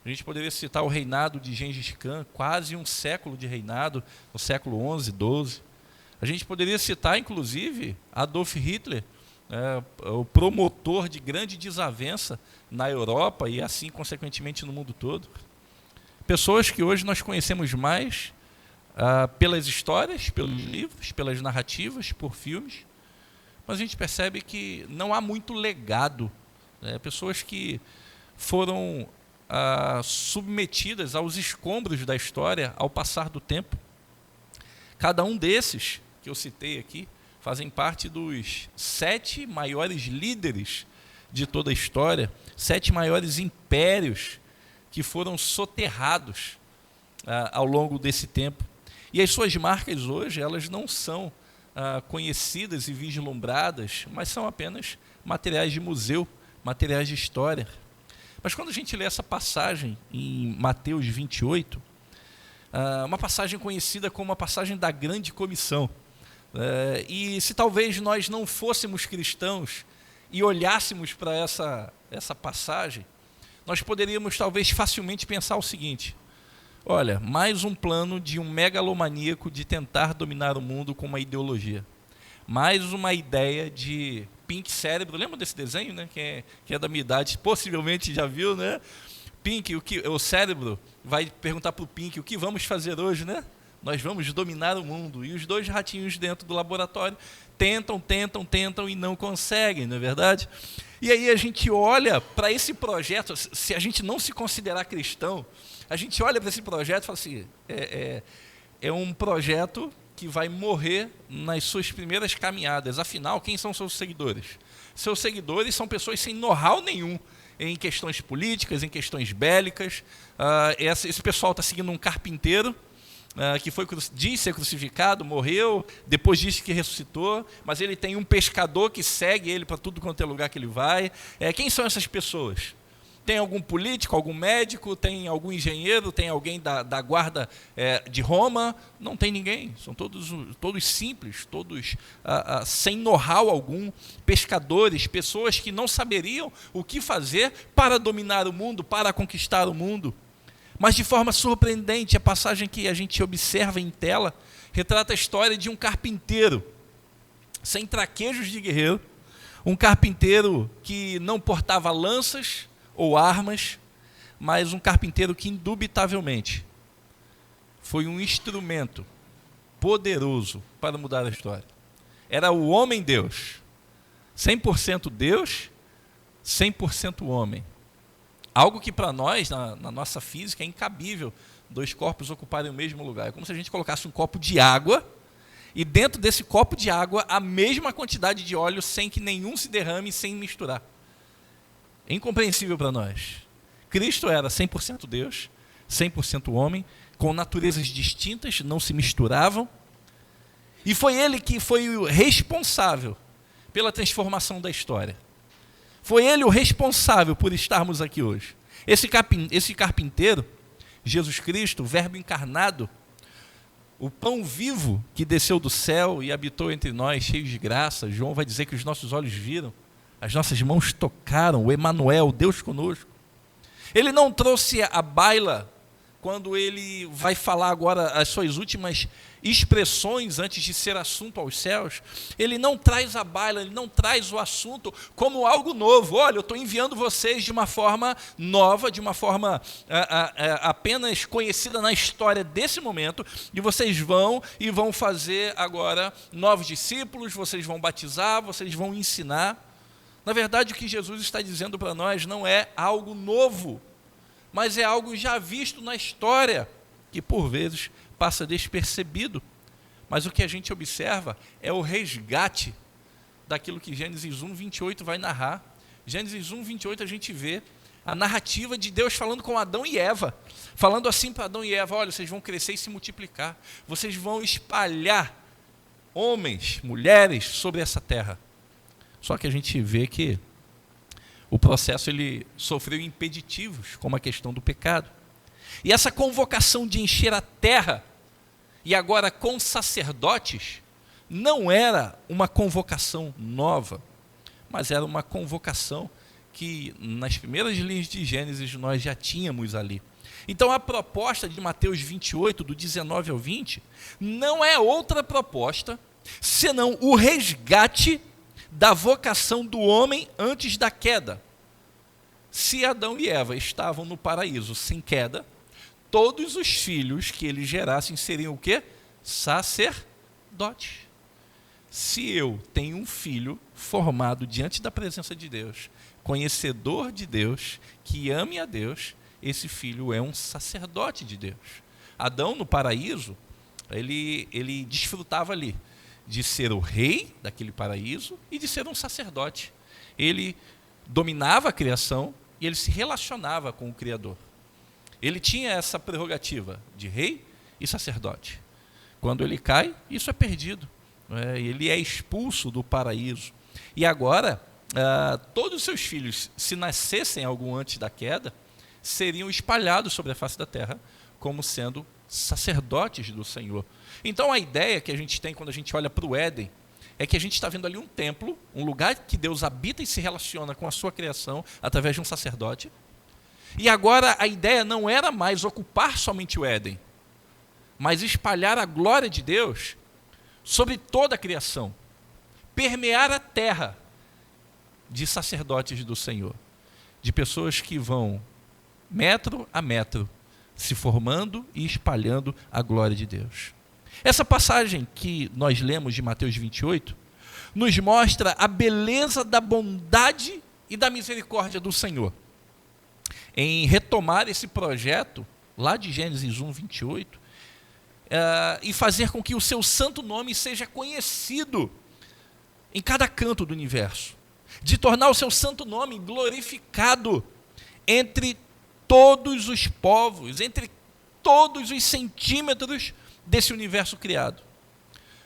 S8: A gente poderia citar o reinado de Gengis Khan, quase um século de reinado, no século 11, 12. A gente poderia citar, inclusive, Adolf Hitler, o promotor de grande desavença na Europa e assim, consequentemente, no mundo todo. Pessoas que hoje nós conhecemos mais pelas histórias, pelos livros, pelas narrativas, por filmes, mas a gente percebe que não há muito legado, né? Pessoas que foram submetidas aos escombros da história ao passar do tempo. Cada um desses que eu citei aqui fazem parte dos 7 maiores líderes de toda a história, 7 maiores impérios que foram soterrados ao longo desse tempo. E as suas marcas hoje, elas não são conhecidas e vislumbradas, mas são apenas materiais de museu, materiais de história. Mas quando a gente lê essa passagem em Mateus 28, uma passagem conhecida como a passagem da Grande Comissão, e se talvez nós não fôssemos cristãos e olhássemos para essa passagem, nós poderíamos talvez facilmente pensar o seguinte: olha, mais um plano de um megalomaníaco de tentar dominar o mundo com uma ideologia. Mais uma ideia de Pink Cérebro. Lembra desse desenho, né? Que é da minha idade, possivelmente já viu, né? Pink, o cérebro vai perguntar para o Pink: o que vamos fazer hoje, né? Nós vamos dominar o mundo. E os 2 ratinhos dentro do laboratório tentam e não conseguem, não é verdade? E aí a gente olha para esse projeto, se a gente não se considerar cristão, a gente olha para esse projeto e fala assim: é um projeto que vai morrer nas suas primeiras caminhadas. Afinal, quem são seus seguidores? Seus seguidores são pessoas sem know-how nenhum em questões políticas, em questões bélicas. Esse pessoal está seguindo um carpinteiro que diz ser crucificado, morreu, depois disse que ressuscitou, mas ele tem um pescador que segue ele para tudo quanto é lugar que ele vai. Quem são essas pessoas? Tem algum político, algum médico, tem algum engenheiro, tem alguém da guarda de Roma? Não tem ninguém, são todos simples, todos sem know-how algum, pescadores, pessoas que não saberiam o que fazer para dominar o mundo, para conquistar o mundo. Mas de forma surpreendente, a passagem que a gente observa em tela retrata a história de um carpinteiro, sem traquejos de guerreiro, um carpinteiro que não portava lanças ou armas, mas um carpinteiro que indubitavelmente foi um instrumento poderoso para mudar a história. Era o homem-deus, 100% Deus, 100% homem. Algo que para nós, na nossa física, é incabível, 2 corpos ocuparem o mesmo lugar. É como se a gente colocasse um copo de água e dentro desse copo de água a mesma quantidade de óleo sem que nenhum se derrame, sem misturar. É incompreensível para nós. Cristo era 100% Deus, 100% homem, com naturezas distintas, não se misturavam. E foi ele que foi o responsável pela transformação da história. Foi ele o responsável por estarmos aqui hoje. Esse carpinteiro, Jesus Cristo, o Verbo encarnado, o pão vivo que desceu do céu e habitou entre nós, cheio de graça. João vai dizer que os nossos olhos viram, as nossas mãos tocaram, o Emanuel, Deus conosco. Ele não trouxe à baila quando ele vai falar agora as suas últimas expressões antes de ser assunto aos céus, ele não traz à baila, ele não traz o assunto como algo novo. Olha, eu estou enviando vocês de uma forma nova, de uma forma apenas conhecida na história desse momento, e vocês vão fazer agora novos discípulos, vocês vão batizar, vocês vão ensinar. Na verdade, o que Jesus está dizendo para nós não é algo novo, mas é algo já visto na história, que por vezes passa despercebido. Mas o que a gente observa é o resgate daquilo que Gênesis 1:28 vai narrar. Gênesis 1:28 a gente vê a narrativa de Deus falando com Adão e Eva, falando assim para Adão e Eva: olha, vocês vão crescer e se multiplicar, vocês vão espalhar homens, mulheres sobre essa terra. Só que a gente vê que o processo ele sofreu impeditivos, como a questão do pecado. E essa convocação de encher a terra, e agora com sacerdotes, não era uma convocação nova, mas era uma convocação que nas primeiras linhas de Gênesis nós já tínhamos ali. Então a proposta de Mateus 28, do 19 ao 20, não é outra proposta, senão o resgate da vocação do homem antes da queda. Se Adão e Eva estavam no paraíso sem queda, todos os filhos que eles gerassem seriam o quê? Sacerdotes. Se eu tenho um filho formado diante da presença de Deus, conhecedor de Deus, que ame a Deus, esse filho é um sacerdote de Deus. Adão, no paraíso, ele desfrutava ali de ser o rei daquele paraíso e de ser um sacerdote. Ele dominava a criação e ele se relacionava com o Criador. Ele tinha essa prerrogativa de rei e sacerdote. Quando ele cai, isso é perdido. Ele é expulso do paraíso. E agora, todos os seus filhos, se nascessem algum antes da queda, seriam espalhados sobre a face da terra, como sendo sacerdotes do Senhor. Então a ideia que a gente tem quando a gente olha para o Éden, é que a gente está vendo ali um templo, um lugar que Deus habita e se relaciona com a sua criação, através de um sacerdote. E agora a ideia não era mais ocupar somente o Éden, mas espalhar a glória de Deus sobre toda a criação, permear a terra de sacerdotes do Senhor, de pessoas que vão metro a metro, se formando e espalhando a glória de Deus. Essa passagem que nós lemos de Mateus 28, nos mostra a beleza da bondade e da misericórdia do Senhor em retomar esse projeto lá de Gênesis 1:28 e fazer com que o seu santo nome seja conhecido em cada canto do universo, de tornar o seu santo nome glorificado entre todos os povos, entre todos os centímetros desse universo criado.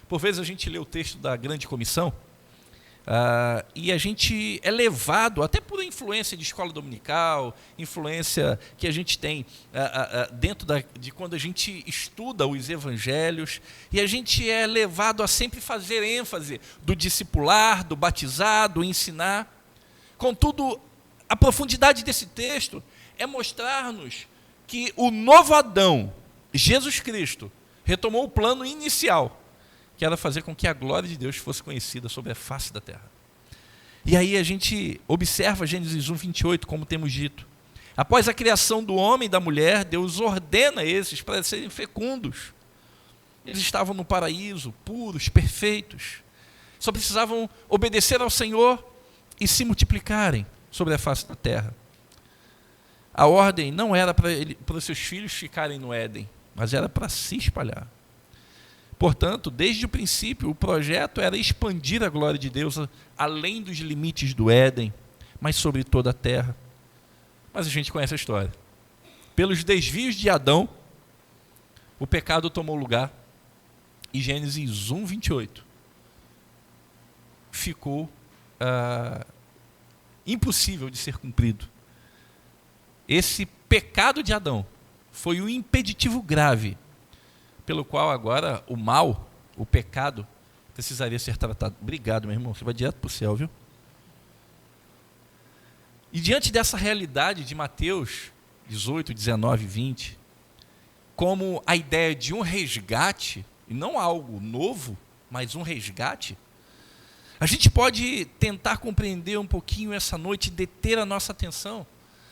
S8: Por vezes a gente lê o texto da Grande Comissão e a gente é levado, até por influência de escola dominical, influência que a gente tem dentro de quando a gente estuda os evangelhos, e a gente é levado a sempre fazer ênfase do discipular, do batizar, do ensinar. Contudo, a profundidade desse texto é mostrar-nos que o novo Adão, Jesus Cristo, retomou o plano inicial, que era fazer com que a glória de Deus fosse conhecida sobre a face da terra. E aí a gente observa Gênesis 1:28, como temos dito. Após a criação do homem e da mulher, Deus ordena esses para serem fecundos. Eles estavam no paraíso, puros, perfeitos. Só precisavam obedecer ao Senhor e se multiplicarem sobre a face da terra. A ordem não era para os seus filhos ficarem no Éden, mas era para se espalhar. Portanto, desde o princípio, o projeto era expandir a glória de Deus além dos limites do Éden, mas sobre toda a terra. Mas a gente conhece a história. Pelos desvios de Adão, o pecado tomou lugar, e Gênesis 1:28 ficou impossível de ser cumprido. Esse pecado de Adão foi um impeditivo grave, pelo qual agora o mal, o pecado, precisaria ser tratado. Obrigado, meu irmão, você vai direto para o céu, viu? E diante dessa realidade de Mateus 18, 19 e 20, como a ideia de um resgate, e não algo novo, mas um resgate, a gente pode tentar compreender um pouquinho essa noite, deter a nossa atenção,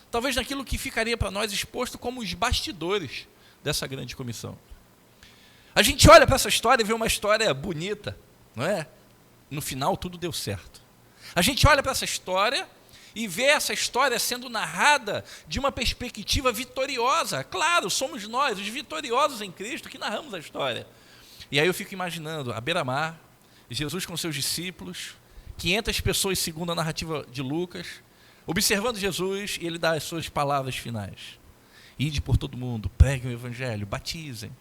S8: talvez naquilo que ficaria para nós exposto como os bastidores dessa grande comissão. A gente olha para essa história e vê uma história bonita, não é? No final tudo deu certo. A gente olha para essa história e vê essa história sendo narrada de uma perspectiva vitoriosa. Claro, somos nós, os vitoriosos em Cristo, que narramos a história. E aí eu fico imaginando, à beira-mar, Jesus com seus discípulos, 500 pessoas segundo a narrativa de Lucas, observando Jesus, e ele dá as suas palavras finais. Ide por todo mundo, preguem o evangelho, batizem.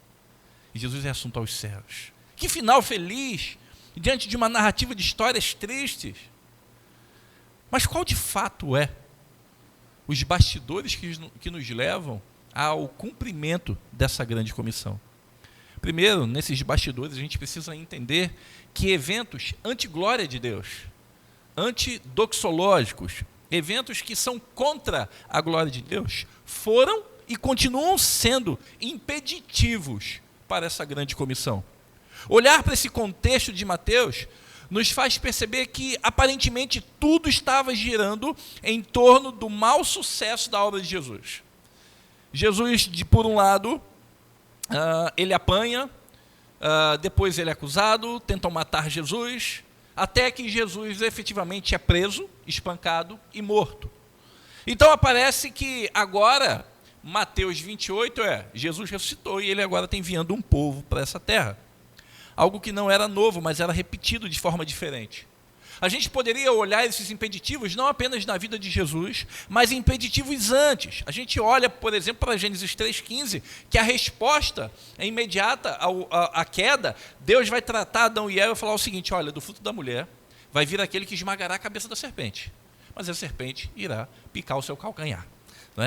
S8: E Jesus é assunto aos céus. Que final feliz, diante de uma narrativa de histórias tristes. Mas qual de fato é os bastidores que nos levam ao cumprimento dessa grande comissão? Primeiro, nesses bastidores, a gente precisa entender que eventos anti-glória de Deus, antidoxológicos, eventos que são contra a glória de Deus, foram e continuam sendo impeditivos para essa grande comissão. Olhar para esse contexto de Mateus nos faz perceber que, aparentemente, tudo estava girando em torno do mau sucesso da obra de Jesus. Jesus, por um lado, ele apanha, depois ele é acusado, tentam matar Jesus, até que Jesus efetivamente é preso, espancado e morto. Então aparece que agora, Mateus 28 Jesus ressuscitou e ele agora está enviando um povo para essa terra. Algo que não era novo, mas era repetido de forma diferente. A gente poderia olhar esses impeditivos não apenas na vida de Jesus, mas impeditivos antes. A gente olha, por exemplo, para Gênesis 3,15, que a resposta é imediata à queda. Deus vai tratar Adão e Eva e falar o seguinte: olha, do fruto da mulher vai vir aquele que esmagará a cabeça da serpente, mas a serpente irá picar o seu calcanhar.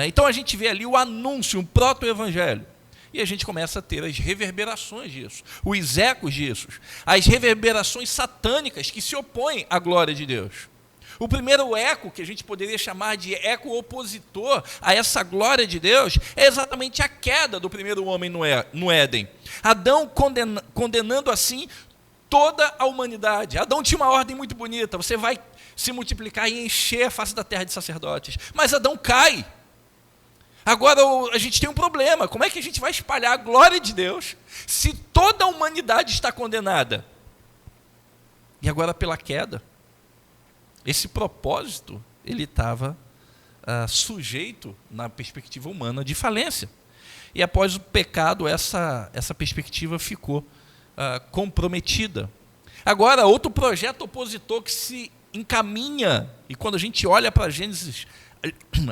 S8: Então a gente vê ali o anúncio, um proto-evangelho. E a gente começa a ter as reverberações disso, os ecos disso, as reverberações satânicas que se opõem à glória de Deus. O primeiro eco, que a gente poderia chamar de eco opositor a essa glória de Deus, é exatamente a queda do primeiro homem no Éden. Adão condenando assim toda a humanidade. Adão tinha uma ordem muito bonita: você vai se multiplicar e encher a face da terra de sacerdotes. Mas Adão cai. Agora a gente tem um problema: como é que a gente vai espalhar a glória de Deus se toda a humanidade está condenada? E agora, pela queda, esse propósito ele estava sujeito, na perspectiva humana, de falência. E após o pecado, essa perspectiva ficou comprometida. Agora, outro projeto opositor que se encaminha, e quando a gente olha para Gênesis,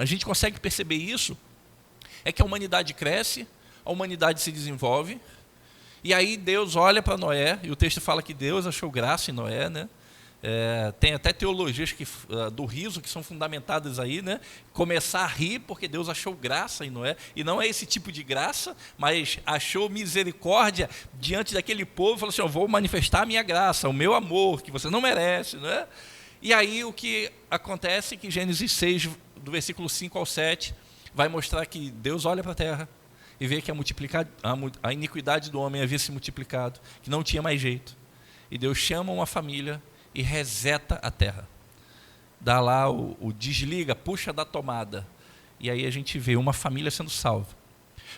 S8: a gente consegue perceber isso, é que a humanidade cresce, a humanidade se desenvolve, e aí Deus olha para Noé, e o texto fala que Deus achou graça em Noé, né? Tem até teologias do riso que são fundamentadas aí, né? Começar a rir porque Deus achou graça em Noé, e não é esse tipo de graça, mas achou misericórdia diante daquele povo, falou assim: eu vou manifestar a minha graça, o meu amor, que você não merece, né? E aí o que acontece é que Gênesis 6, do versículo 5 ao 7, vai mostrar que Deus olha para a terra e vê que a iniquidade do homem havia se multiplicado, que não tinha mais jeito. E Deus chama uma família e reseta a terra. Dá lá o desliga, puxa da tomada. E aí a gente vê uma família sendo salva.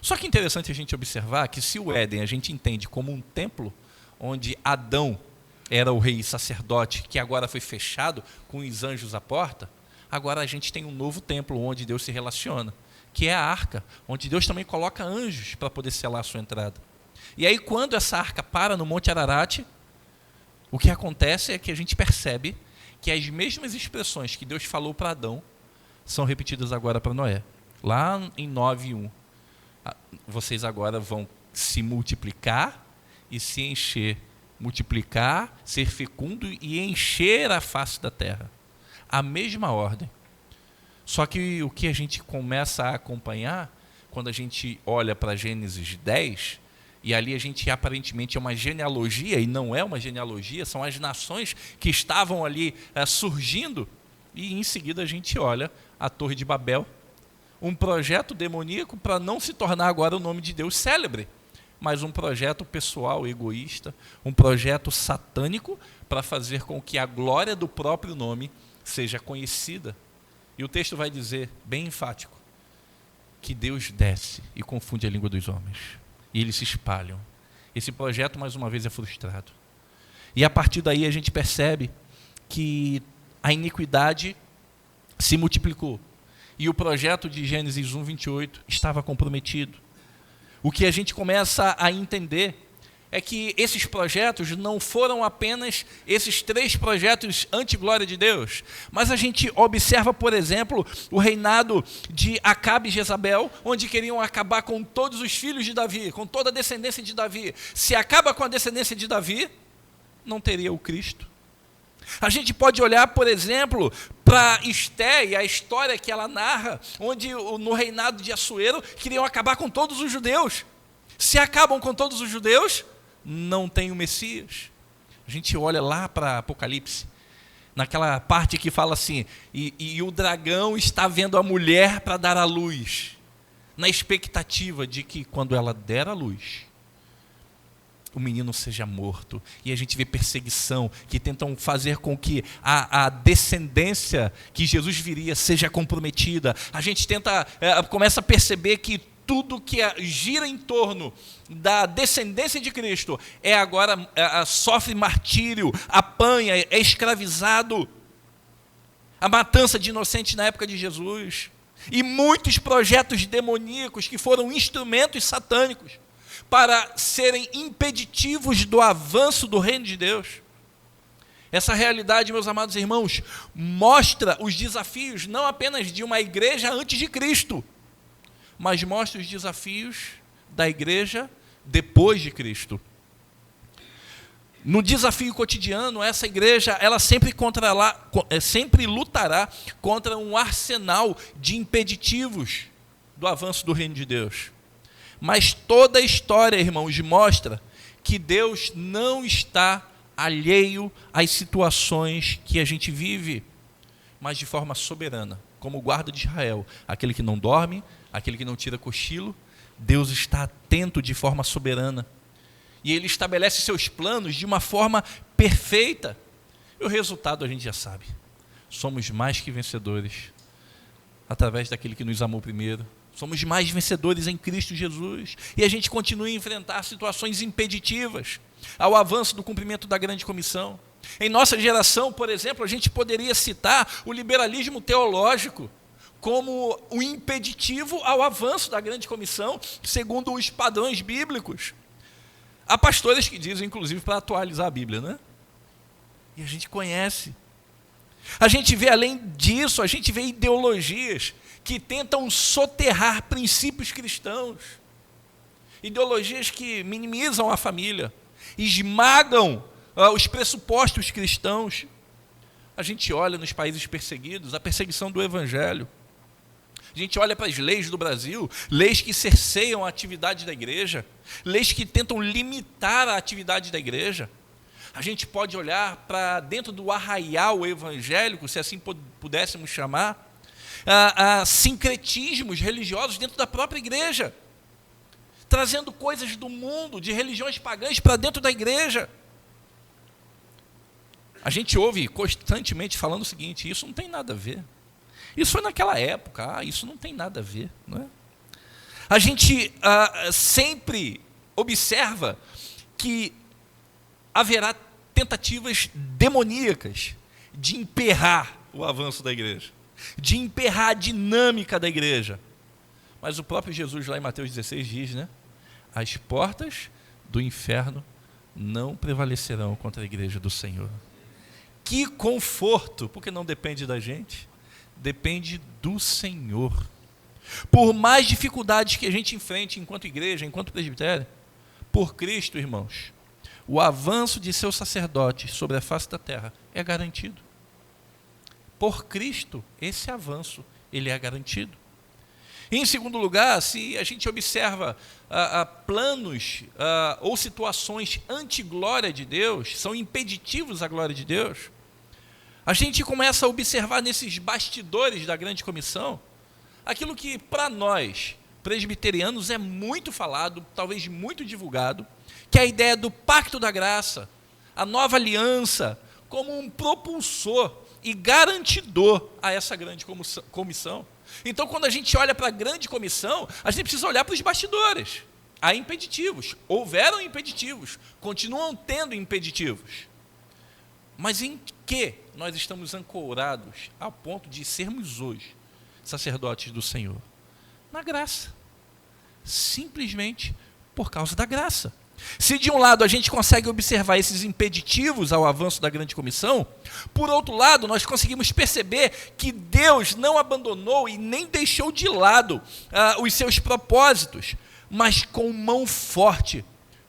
S8: Só que é interessante a gente observar que se o Éden a gente entende como um templo, onde Adão era o rei e sacerdote, que agora foi fechado com os anjos à porta, agora a gente tem um novo templo onde Deus se relaciona, que é a arca, onde Deus também coloca anjos para poder selar a sua entrada. E aí, quando essa arca para no Monte Ararat, o que acontece é que a gente percebe que as mesmas expressões que Deus falou para Adão são repetidas agora para Noé. Lá em 9:1, vocês agora vão se multiplicar e se encher. Multiplicar, ser fecundo e encher a face da terra. A mesma ordem. Só que o que a gente começa a acompanhar, quando a gente olha para Gênesis 10, e ali a gente aparentemente é uma genealogia, e não é uma genealogia, são as nações que estavam ali surgindo, e em seguida a gente olha a Torre de Babel, um projeto demoníaco para não se tornar agora o nome de Deus célebre, mas um projeto pessoal, egoísta, um projeto satânico para fazer com que a glória do próprio nome seja conhecida. E o texto vai dizer, bem enfático, que Deus desce e confunde a língua dos homens, e eles se espalham. Esse projeto, mais uma vez, é frustrado. E a partir daí a gente percebe que a iniquidade se multiplicou. E o projeto de Gênesis 1:28 estava comprometido. O que a gente começa a entender é que esses projetos não foram apenas esses 3 projetos anti-glória de Deus, mas a gente observa, por exemplo, o reinado de Acabe e Jezabel, onde queriam acabar com todos os filhos de Davi, com toda a descendência de Davi. Se acaba com a descendência de Davi, não teria o Cristo. A gente pode olhar, por exemplo, para Esté e a história que ela narra, onde no reinado de Assuero queriam acabar com todos os judeus. Se acabam com todos os judeus, não tem o Messias. A gente olha lá para Apocalipse, naquela parte que fala assim, e o dragão está vendo a mulher para dar à luz, na expectativa de que quando ela der à luz, o menino seja morto. E a gente vê perseguição, que tentam fazer com que a descendência que Jesus viria seja comprometida. A gente começa a perceber que tudo que gira em torno da descendência de Cristo agora sofre martírio, apanha, é escravizado. A matança de inocentes na época de Jesus. E muitos projetos demoníacos que foram instrumentos satânicos para serem impeditivos do avanço do reino de Deus. Essa realidade, meus amados irmãos, mostra os desafios não apenas de uma igreja antes de Cristo, mas mostra os desafios da igreja depois de Cristo. No desafio cotidiano, essa igreja ela sempre lutará contra um arsenal de impeditivos do avanço do reino de Deus. Mas toda a história, irmãos, mostra que Deus não está alheio às situações que a gente vive, mas de forma soberana, como o guarda de Israel, aquele que não dorme, aquele que não tira cochilo. Deus está atento de forma soberana. E Ele estabelece seus planos de uma forma perfeita. E o resultado a gente já sabe. Somos mais que vencedores, através daquele que nos amou primeiro. Somos mais vencedores em Cristo Jesus. E a gente continua a enfrentar situações impeditivas ao avanço do cumprimento da grande comissão. Em nossa geração, por exemplo, a gente poderia citar o liberalismo teológico como um impeditivo ao avanço da grande comissão, segundo os padrões bíblicos. Há pastores que dizem, inclusive, para atualizar a Bíblia, né? E a gente conhece. A gente vê, além disso, a gente vê ideologias que tentam soterrar princípios cristãos. Ideologias que minimizam a família, esmagam os pressupostos cristãos. A gente olha nos países perseguidos, a perseguição do evangelho. A gente olha para as leis do Brasil, leis que cerceiam a atividade da igreja, leis que tentam limitar a atividade da igreja. A gente pode olhar para dentro do arraial evangélico, se assim pudéssemos chamar, a sincretismos religiosos dentro da própria igreja, trazendo coisas do mundo, de religiões pagãs para dentro da igreja. A gente ouve constantemente falando o seguinte: isso não tem nada a ver. Isso foi naquela época, isso não tem nada a ver. Não é? A gente sempre observa que haverá tentativas demoníacas de emperrar o avanço da igreja, de emperrar a dinâmica da igreja. Mas o próprio Jesus lá em Mateus 16 diz, né? As portas do inferno não prevalecerão contra a igreja do Senhor. Que conforto, porque não depende da gente, depende do Senhor. Por mais dificuldades que a gente enfrente enquanto igreja, enquanto presbitério, por Cristo, irmãos, o avanço de seus sacerdotes sobre a face da terra é garantido. Por Cristo, esse avanço, ele é garantido. E, em segundo lugar, se a gente observa planos ou situações anti-glória de Deus, são impeditivos à glória de Deus, a gente começa a observar nesses bastidores da grande comissão aquilo que para nós, presbiterianos, é muito falado, talvez muito divulgado, que é a ideia do pacto da graça, a nova aliança, como um propulsor e garantidor a essa grande comissão. Então, quando a gente olha para a grande comissão, a gente precisa olhar para os bastidores. Há impeditivos, houveram impeditivos, continuam tendo impeditivos. Mas em que nós estamos ancorados a ponto de sermos hoje sacerdotes do Senhor? Na graça. Simplesmente por causa da graça. Se de um lado a gente consegue observar esses impeditivos ao avanço da grande comissão, por outro lado nós conseguimos perceber que Deus não abandonou e nem deixou de lado os seus propósitos, mas com mão forte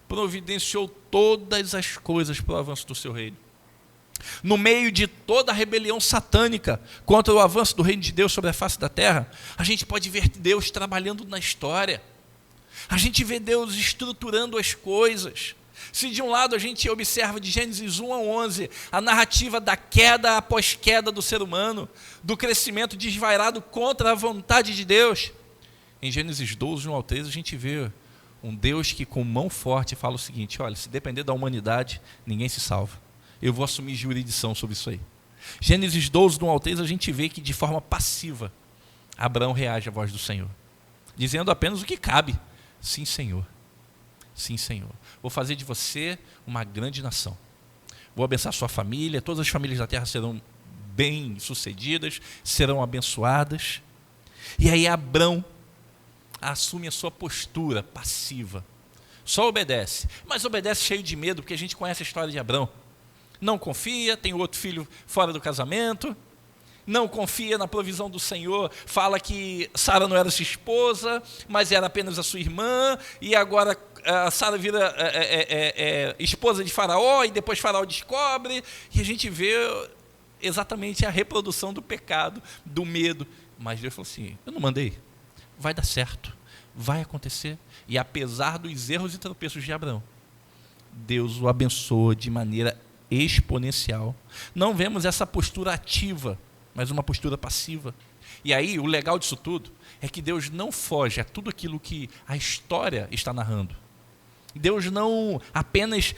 S8: providenciou todas as coisas para o avanço do seu reino. No meio de toda a rebelião satânica contra o avanço do reino de Deus sobre a face da terra, a gente pode ver Deus trabalhando na história. A gente vê Deus estruturando as coisas. Se de um lado a gente observa de Gênesis 1 a 11, a narrativa da queda após queda do ser humano, do crescimento desvairado contra a vontade de Deus, em Gênesis 12, 1 ao 13, a gente vê um Deus que com mão forte fala o seguinte: olha, se depender da humanidade, ninguém se salva. Eu vou assumir jurisdição sobre isso aí. Gênesis 12, 1 ao 13, a gente vê que de forma passiva, Abraão reage à voz do Senhor, dizendo apenas o que cabe. Sim, Senhor. Sim, Senhor. Vou fazer de você uma grande nação. Vou abençoar sua família, todas as famílias da terra serão bem-sucedidas, serão abençoadas. E aí Abraão assume a sua postura passiva. Só obedece, mas obedece cheio de medo, porque a gente conhece a história de Abraão. Não confia, tem outro filho fora do casamento, não confia na provisão do Senhor, fala que Sara não era sua esposa, mas era apenas a sua irmã, e agora Sara vira esposa de Faraó, e depois Faraó descobre, e a gente vê exatamente a reprodução do pecado, do medo. Mas Deus falou assim: eu não mandei, vai dar certo, vai acontecer. E apesar dos erros e tropeços de Abraão, Deus o abençoa de maneira exponencial. Não vemos essa postura ativa, mas uma postura passiva. E aí, o legal disso tudo é que Deus não foge a tudo aquilo que a história está narrando. Deus não apenas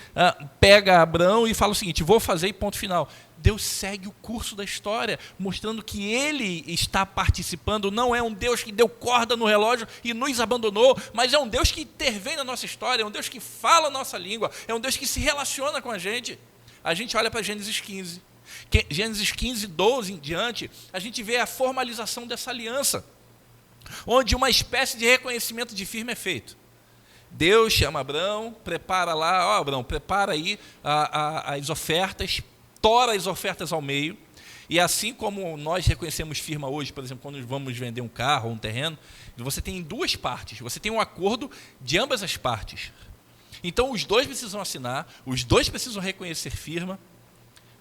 S8: pega Abraão e fala o seguinte: vou fazer e ponto final. Deus segue o curso da história, mostrando que Ele está participando. Não é um Deus que deu corda no relógio e nos abandonou, mas é um Deus que intervém na nossa história, é um Deus que fala a nossa língua, é um Deus que se relaciona com a gente. A gente olha para Gênesis 15. Gênesis 15, 12 em diante, a gente vê a formalização dessa aliança, onde uma espécie de reconhecimento de firma é feito. Deus chama Abraão, prepara lá, Abraão, prepara aí as ofertas, tora as ofertas ao meio, e assim como nós reconhecemos firma hoje, por exemplo, quando vamos vender um carro ou um terreno, você tem duas partes, você tem um acordo de ambas as partes. Então os dois precisam assinar, os dois precisam reconhecer firma.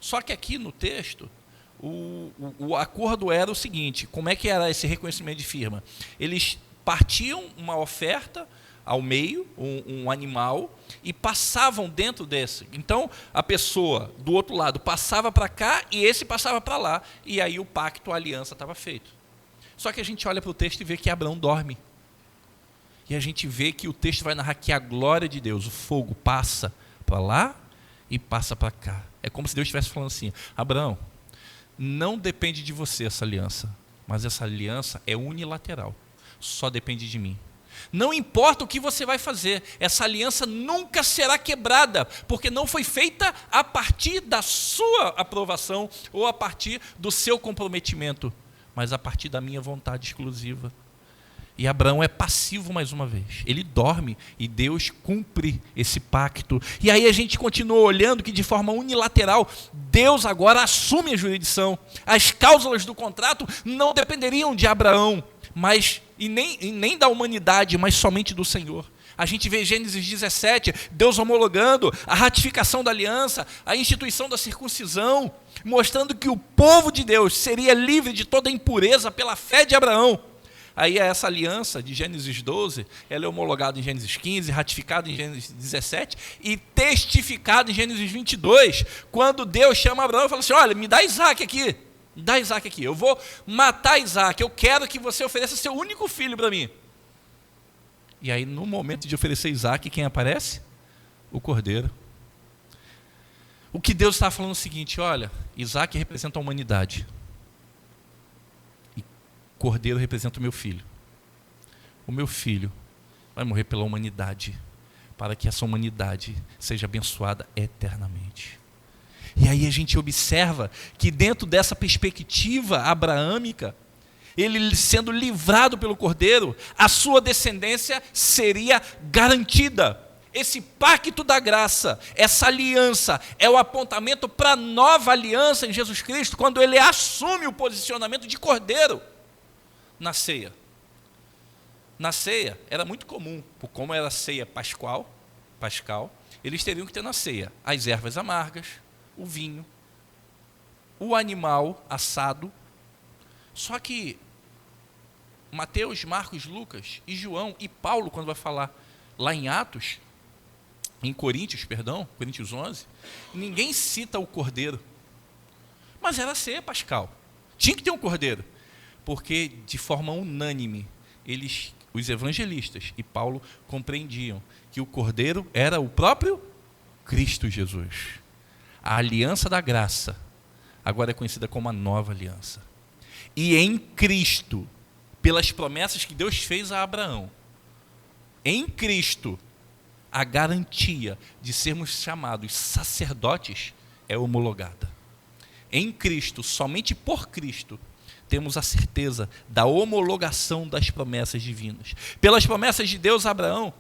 S8: Só que aqui no texto, o acordo era o seguinte: como é que era esse reconhecimento de firma? Eles partiam uma oferta ao meio, um animal, e passavam dentro desse. Então, a pessoa do outro lado passava para cá e esse passava para lá, e aí o pacto, a aliança estava feito. Só que a gente olha para o texto e vê que Abraão dorme. E a gente vê que o texto vai narrar que a glória de Deus, o fogo, passa para lá e passa para cá. É como se Deus estivesse falando assim: Abraão, não depende de você essa aliança, mas essa aliança é unilateral, só depende de mim. Não importa o que você vai fazer, essa aliança nunca será quebrada, porque não foi feita a partir da sua aprovação ou a partir do seu comprometimento, mas a partir da minha vontade exclusiva. E Abraão é passivo mais uma vez. Ele dorme e Deus cumpre esse pacto. E aí a gente continua olhando que de forma unilateral, Deus agora assume a jurisdição. As cláusulas do contrato não dependeriam de Abraão, e nem da humanidade, mas somente do Senhor. A gente vê Gênesis 17, Deus homologando a ratificação da aliança, a instituição da circuncisão, mostrando que o povo de Deus seria livre de toda impureza pela fé de Abraão. Aí essa aliança de Gênesis 12, ela é homologada em Gênesis 15, ratificada em Gênesis 17 e testificada em Gênesis 22, quando Deus chama Abraão e fala assim: olha, me dá Isaac aqui. Dá Isaac aqui, eu vou matar Isaac, eu quero que você ofereça seu único filho para mim. E aí, no momento de oferecer Isaac, quem aparece? O cordeiro. O que Deus está falando é o seguinte: olha, Isaac representa a humanidade, e cordeiro representa o meu filho. O meu filho vai morrer pela humanidade, para que essa humanidade seja abençoada eternamente. E aí a gente observa que dentro dessa perspectiva abraâmica, ele sendo livrado pelo cordeiro, a sua descendência seria garantida. Esse pacto da graça, essa aliança, é o apontamento para a nova aliança em Jesus Cristo, quando ele assume o posicionamento de cordeiro na ceia. Na ceia, era muito comum, como era a ceia pascal, eles teriam que ter na ceia as ervas amargas, o vinho, o animal assado. Só que Mateus, Marcos, Lucas e João e Paulo, quando vai falar lá em Atos, Coríntios 11, ninguém cita o cordeiro. Mas era ceia pascal. Tinha que ter um cordeiro. Porque, de forma unânime, os evangelistas e Paulo compreendiam que o cordeiro era o próprio Cristo Jesus. A aliança da graça agora é conhecida como a nova aliança. E em Cristo, pelas promessas que Deus fez a Abraão, em Cristo, a garantia de sermos chamados sacerdotes é homologada. Em Cristo, somente por Cristo, temos a certeza da homologação das promessas divinas. Pelas promessas de Deus a Abraão,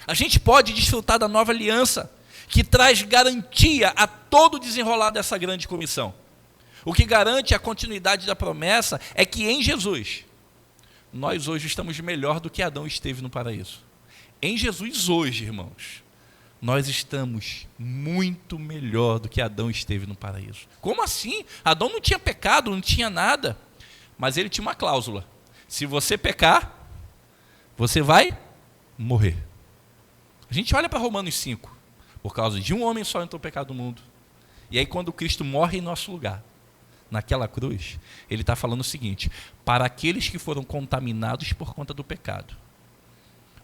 S8: a gente pode desfrutar da nova aliança, que traz garantia a todo o desenrolar dessa grande comissão. O que garante a continuidade da promessa é que em Jesus, nós hoje estamos melhor do que Adão esteve no paraíso. Em Jesus hoje, irmãos, nós estamos muito melhor do que Adão esteve no paraíso. Como assim? Adão não tinha pecado, não tinha nada, mas ele tinha uma cláusula: se você pecar, você vai morrer. A gente olha para Romanos 5, por causa de um homem só entrou o pecado no mundo. E aí quando Cristo morre em nosso lugar, naquela cruz, ele está falando o seguinte: para aqueles que foram contaminados por conta do pecado,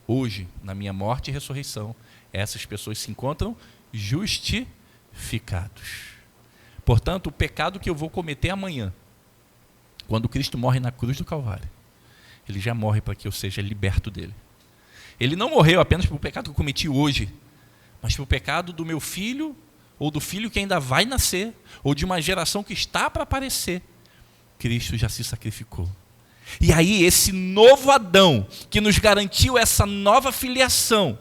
S8: hoje, na minha morte e ressurreição, essas pessoas se encontram justificados. Portanto, o pecado que eu vou cometer amanhã, quando Cristo morre na cruz do Calvário, ele já morre para que eu seja liberto dele. Ele não morreu apenas pelo pecado que eu cometi hoje, mas pelo pecado do meu filho, ou do filho que ainda vai nascer, ou de uma geração que está para aparecer. Cristo já se sacrificou. E aí esse novo Adão, que nos garantiu essa nova filiação,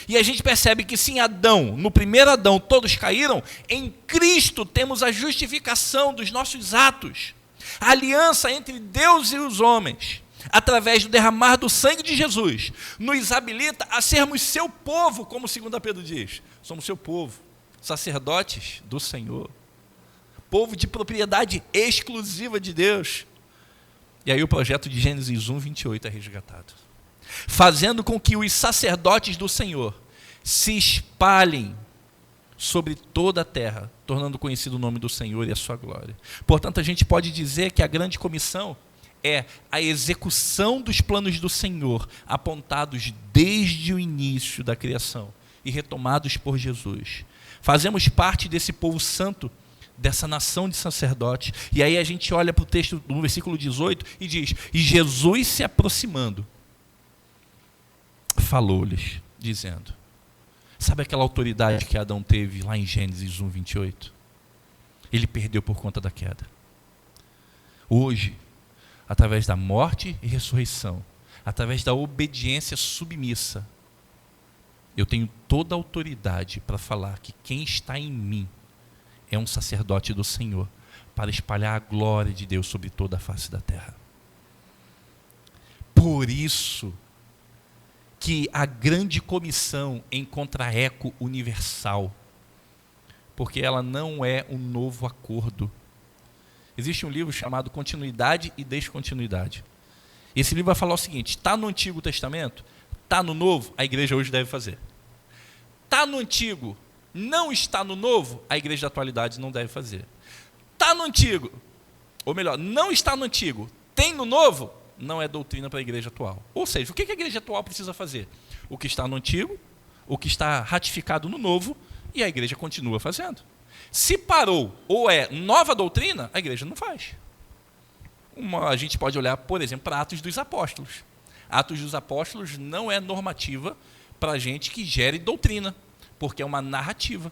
S8: e a gente percebe que sim, Adão, no primeiro Adão todos caíram, em Cristo temos a justificação dos nossos atos, a aliança entre Deus e os homens, através do derramar do sangue de Jesus, nos habilita a sermos seu povo, como 2 Pedro diz, somos seu povo, sacerdotes do Senhor, povo de propriedade exclusiva de Deus. E aí o projeto de Gênesis 1:28 é resgatado, fazendo com que os sacerdotes do Senhor se espalhem sobre toda a terra, tornando conhecido o nome do Senhor e a sua glória. Portanto, a gente pode dizer que a grande comissão é a execução dos planos do Senhor, apontados desde o início da criação e retomados por Jesus. Fazemos parte desse povo santo, dessa nação de sacerdotes. E aí a gente olha para o texto no versículo 18 e diz: e Jesus se aproximando, falou-lhes, dizendo. Sabe aquela autoridade que Adão teve lá em Gênesis 1:28? Ele perdeu por conta da queda. Hoje, através da morte e ressurreição, através da obediência submissa, eu tenho toda a autoridade para falar que quem está em mim é um sacerdote do Senhor, para espalhar a glória de Deus sobre toda a face da terra. Por isso que a grande comissão encontra eco universal, porque ela não é um novo acordo. Existe um livro chamado Continuidade e Descontinuidade. Esse livro vai falar o seguinte: está no Antigo Testamento, está no Novo, a igreja hoje deve fazer. Está no Antigo, não está no Novo, a igreja da atualidade não deve fazer. Está no Antigo, ou melhor, não está no antigo, tem no novo, não é doutrina para a igreja atual. Ou seja, o que a igreja atual precisa fazer? O que está no antigo, o que está ratificado no novo, e a igreja continua fazendo. Se parou ou é nova doutrina, a igreja não faz. A gente pode olhar, por exemplo, para Atos dos Apóstolos. Atos dos Apóstolos não é normativa para gente que gere doutrina, porque é uma narrativa.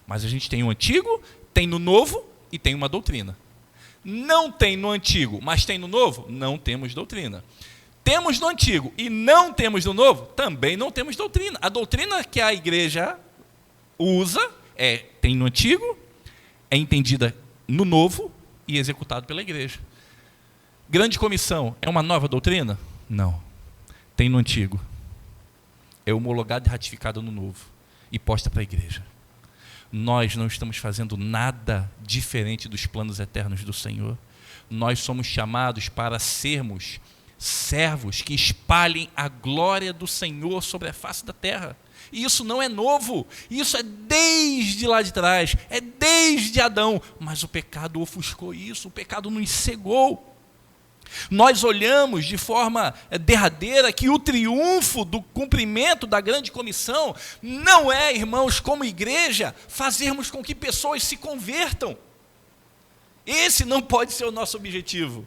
S8: Mas a gente tem o antigo, tem no novo e tem uma doutrina. Não tem no antigo, mas tem no novo? Não temos doutrina. Temos no antigo e não temos no novo? Também não temos doutrina. A doutrina que a igreja usa tem no antigo, é entendida no novo e executado pela igreja. Grande comissão é uma nova doutrina? Não. Tem no antigo. É homologado e ratificado no novo e posta para a igreja. Nós não estamos fazendo nada diferente dos planos eternos do Senhor. Nós somos chamados para sermos servos que espalhem a glória do Senhor sobre a face da terra. E isso não é novo, isso é desde lá de trás, é desde Adão, mas o pecado ofuscou isso, o pecado nos cegou. Nós olhamos de forma derradeira que o triunfo do cumprimento da grande comissão não é, irmãos, como igreja, fazermos com que pessoas se convertam. Esse não pode ser o nosso objetivo,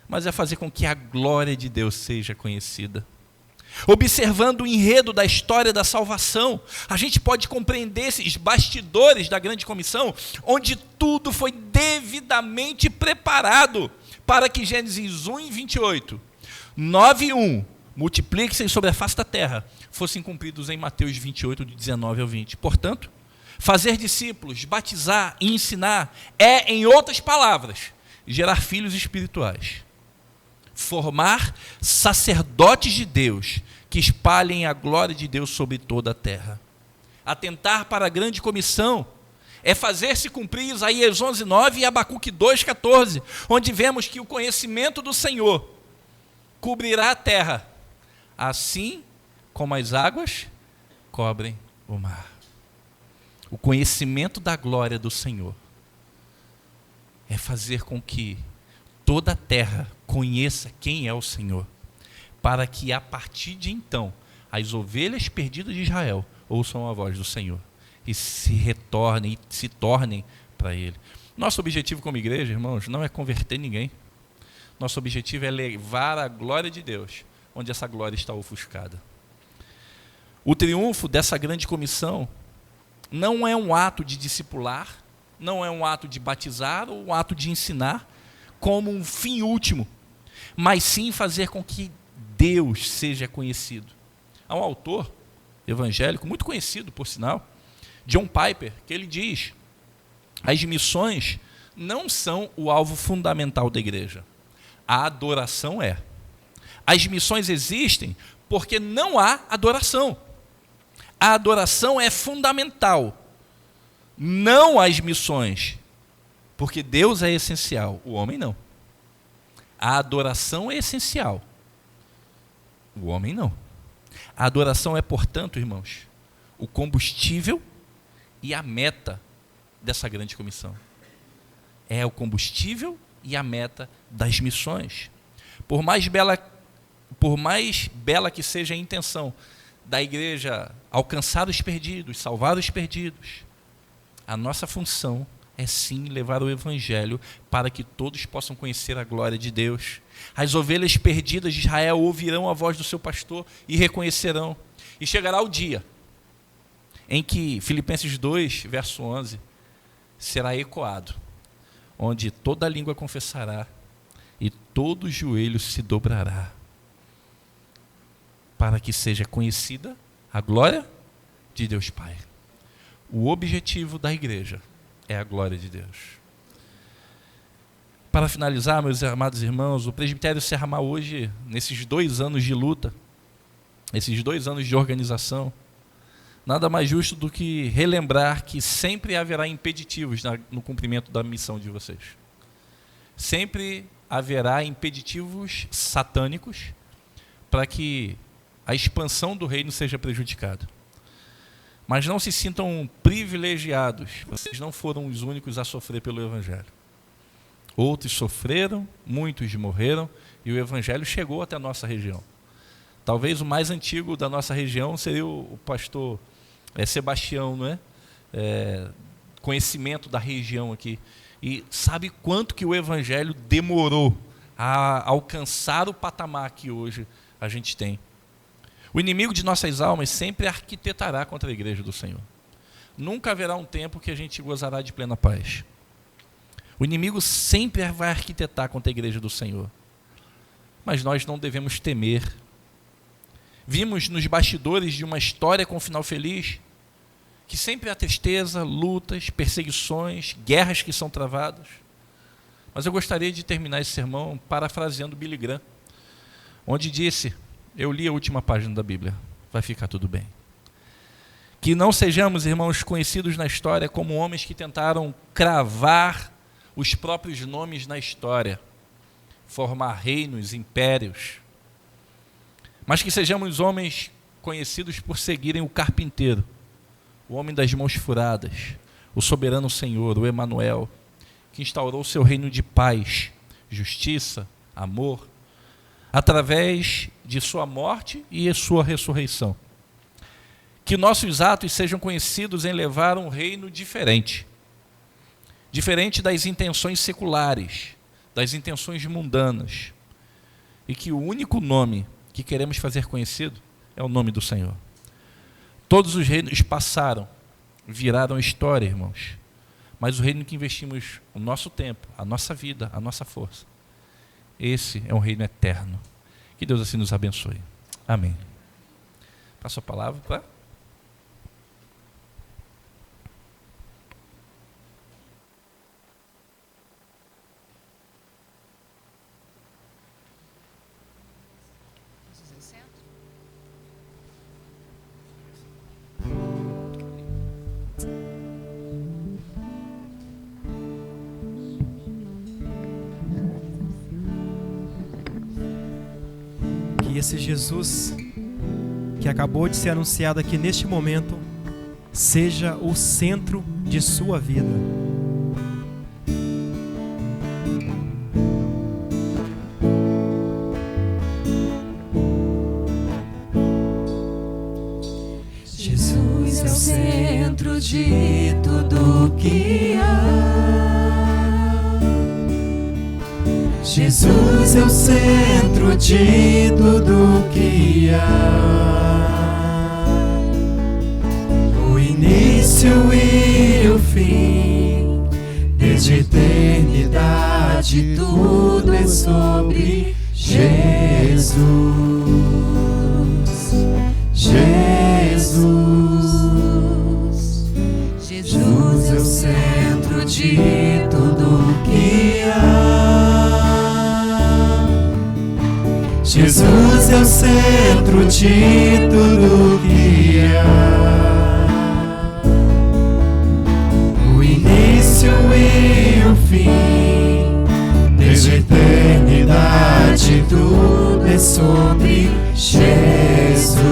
S8: mas é fazer com que a glória de Deus seja conhecida. Observando o enredo da história da salvação, a gente pode compreender esses bastidores da grande comissão, onde tudo foi devidamente preparado para que Gênesis 1 e 28, 9 e 1, multipliquem sobre a face da terra, fossem cumpridos em Mateus 28, de 19 ao 20. Portanto, fazer discípulos, batizar e ensinar é, em outras palavras, gerar filhos espirituais. Formar sacerdotes de Deus que espalhem a glória de Deus sobre toda a terra. Atentar para a grande comissão é fazer-se cumprir Isaías 11:9 e Abacuque 2:14, onde vemos que o conhecimento do Senhor cobrirá a terra, assim como as águas cobrem o mar. O conhecimento da glória do Senhor é fazer com que toda a terra conheça quem é o Senhor, para que a partir de então as ovelhas perdidas de Israel ouçam a voz do Senhor e se retornem, e se tornem para Ele. Nosso objetivo como igreja, irmãos, não é converter ninguém. Nosso objetivo é levar a glória de Deus onde essa glória está ofuscada. O triunfo dessa grande comissão não é um ato de discipular, não é um ato de batizar ou um ato de ensinar como um fim último, mas sim fazer com que Deus seja conhecido. Há um autor evangélico muito conhecido, por sinal, John Piper, que ele diz: as missões não são o alvo fundamental da igreja. A adoração é. As missões existem porque não há adoração. A adoração é fundamental, não as missões, porque Deus é essencial, o homem não. A adoração é essencial, o homem não. A adoração é, portanto, irmãos, o combustível e a meta dessa grande comissão. É o combustível e a meta das missões. Por mais bela que seja a intenção da igreja alcançar os perdidos, salvar os perdidos, a nossa função é sim levar o evangelho para que todos possam conhecer a glória de Deus. As ovelhas perdidas de Israel ouvirão a voz do seu pastor e reconhecerão. E chegará o dia em que Filipenses 2, verso 11, será ecoado, onde toda língua confessará e todo joelho se dobrará, para que seja conhecida a glória de Deus Pai. O objetivo da igreja é a glória de Deus. Para finalizar, meus amados irmãos, o presbitério Serra Mar hoje, nesses 2 anos de luta, esses 2 anos de organização, nada mais justo do que relembrar que sempre haverá impeditivos no cumprimento da missão de vocês. Sempre haverá impeditivos satânicos para que a expansão do reino seja prejudicada. Mas não se sintam privilegiados, vocês não foram os únicos a sofrer pelo evangelho. Outros sofreram, muitos morreram, e o evangelho chegou até a nossa região. Talvez o mais antigo da nossa região seria o pastor Sebastião, não é? Conhecimento da região aqui. E sabe quanto que o evangelho demorou a alcançar o patamar que hoje a gente tem. O inimigo de nossas almas sempre arquitetará contra a igreja do Senhor. Nunca haverá um tempo que a gente gozará de plena paz. O inimigo sempre vai arquitetar contra a igreja do Senhor. Mas nós não devemos temer. Vimos nos bastidores de uma história com final feliz que sempre há tristeza, lutas, perseguições, guerras que são travadas. Mas eu gostaria de terminar esse sermão parafraseando Billy Graham, onde disse, eu li a última página da Bíblia, vai ficar tudo bem. Que não sejamos, irmãos, conhecidos na história como homens que tentaram cravar os próprios nomes na história, formar reinos, impérios, mas que sejamos homens conhecidos por seguirem o carpinteiro, o homem das mãos furadas, o soberano Senhor, o Emanuel, que instaurou o seu reino de paz, justiça, amor, através de sua morte e sua ressurreição. Que nossos atos sejam conhecidos em levar um reino diferente, diferente das intenções seculares, das intenções mundanas, e que o único nome que queremos fazer conhecido é o nome do Senhor. Todos os reinos passaram, viraram história, irmãos, mas o reino que investimos o nosso tempo, a nossa vida, a nossa força, esse é um reino eterno. Que Deus assim nos abençoe. Amém. Passo a palavra para...
S6: Que esse Jesus que acabou de ser anunciado aqui neste momento seja o centro de sua vida.
S2: Jesus é o centro de tudo que há. Jesus é o centro de tudo que há. O início e o fim, desde a eternidade, tudo é sobre Jesus. Jesus. Jesus é o centro de tudo que há. Jesus é o centro de tudo que há. O início e o fim, desde a eternidade, tudo é sobre Jesus.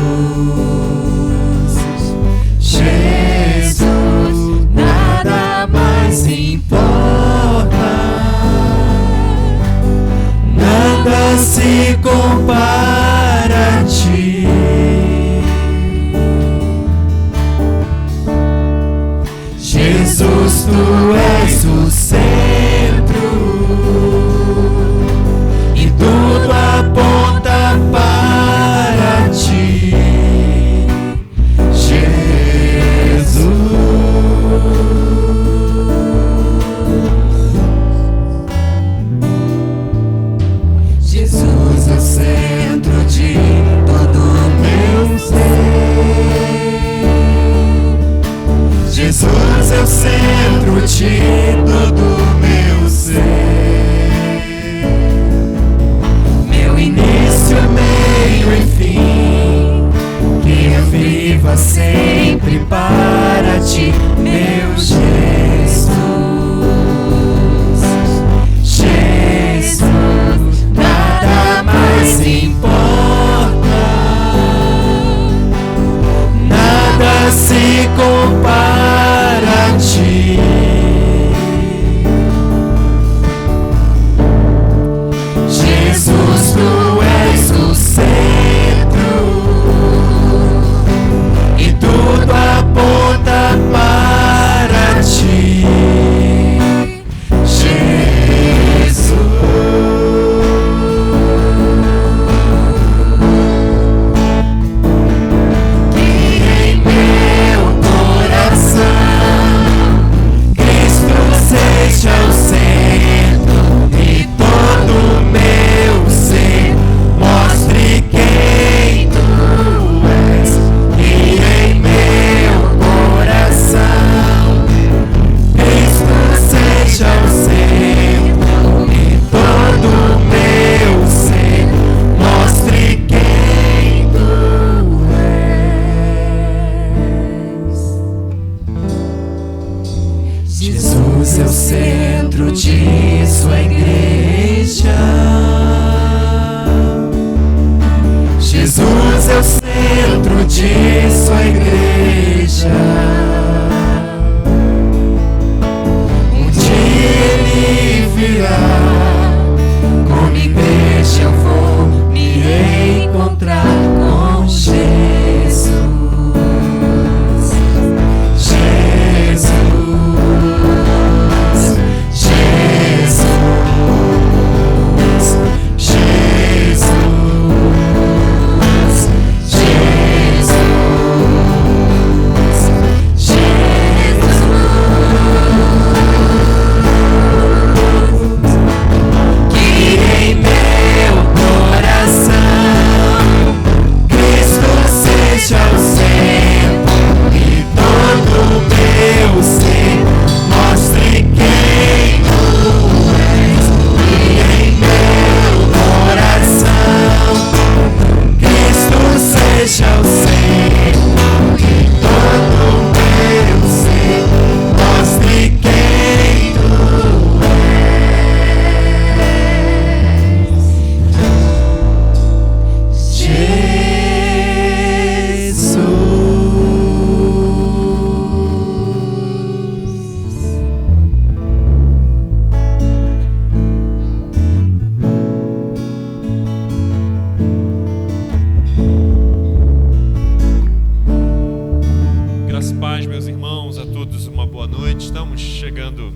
S2: Jesus, nada mais importa, nada se compara a ti. Jesus, tu és o centro e tudo aponta para ti. Jesus é o centro de todo o meu ser. Jesus é o centro de seu centro de sua igreja. Um dia ele virá, como igreja eu vou me encontrar com Jesus. Jesus, Jesus, Jesus, Jesus, Jesus. Que em meu coração Cristo seja o centro e todo o meu ser mostre quem tu és. Que em meu coração Cristo seja o centro e todo o meu ser mostre quem tu és. Jesus.
S9: Graças e paz, meus irmãos, a todos uma boa noite. Estamos chegando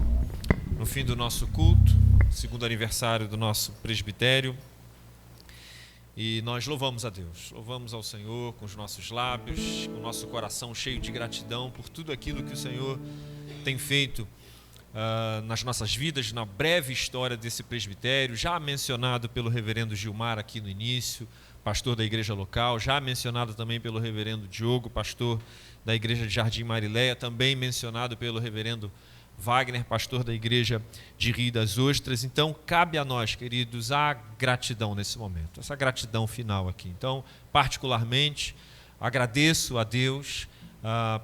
S9: no fim do nosso culto, segundo aniversário do nosso presbitério. E nós louvamos a Deus, louvamos ao Senhor com os nossos lábios, com o nosso coração cheio de gratidão por tudo aquilo que o Senhor tem feito nas nossas vidas, na breve história desse presbitério, já mencionado pelo reverendo Gilmar aqui no início, pastor da igreja local, já mencionado também pelo reverendo Diogo, pastor da igreja de Jardim Marileia, também mencionado pelo reverendo Wagner, pastor da igreja de Rio das Ostras. Então, cabe a nós, queridos, a gratidão nesse momento, essa gratidão final aqui. Então, particularmente, agradeço a Deus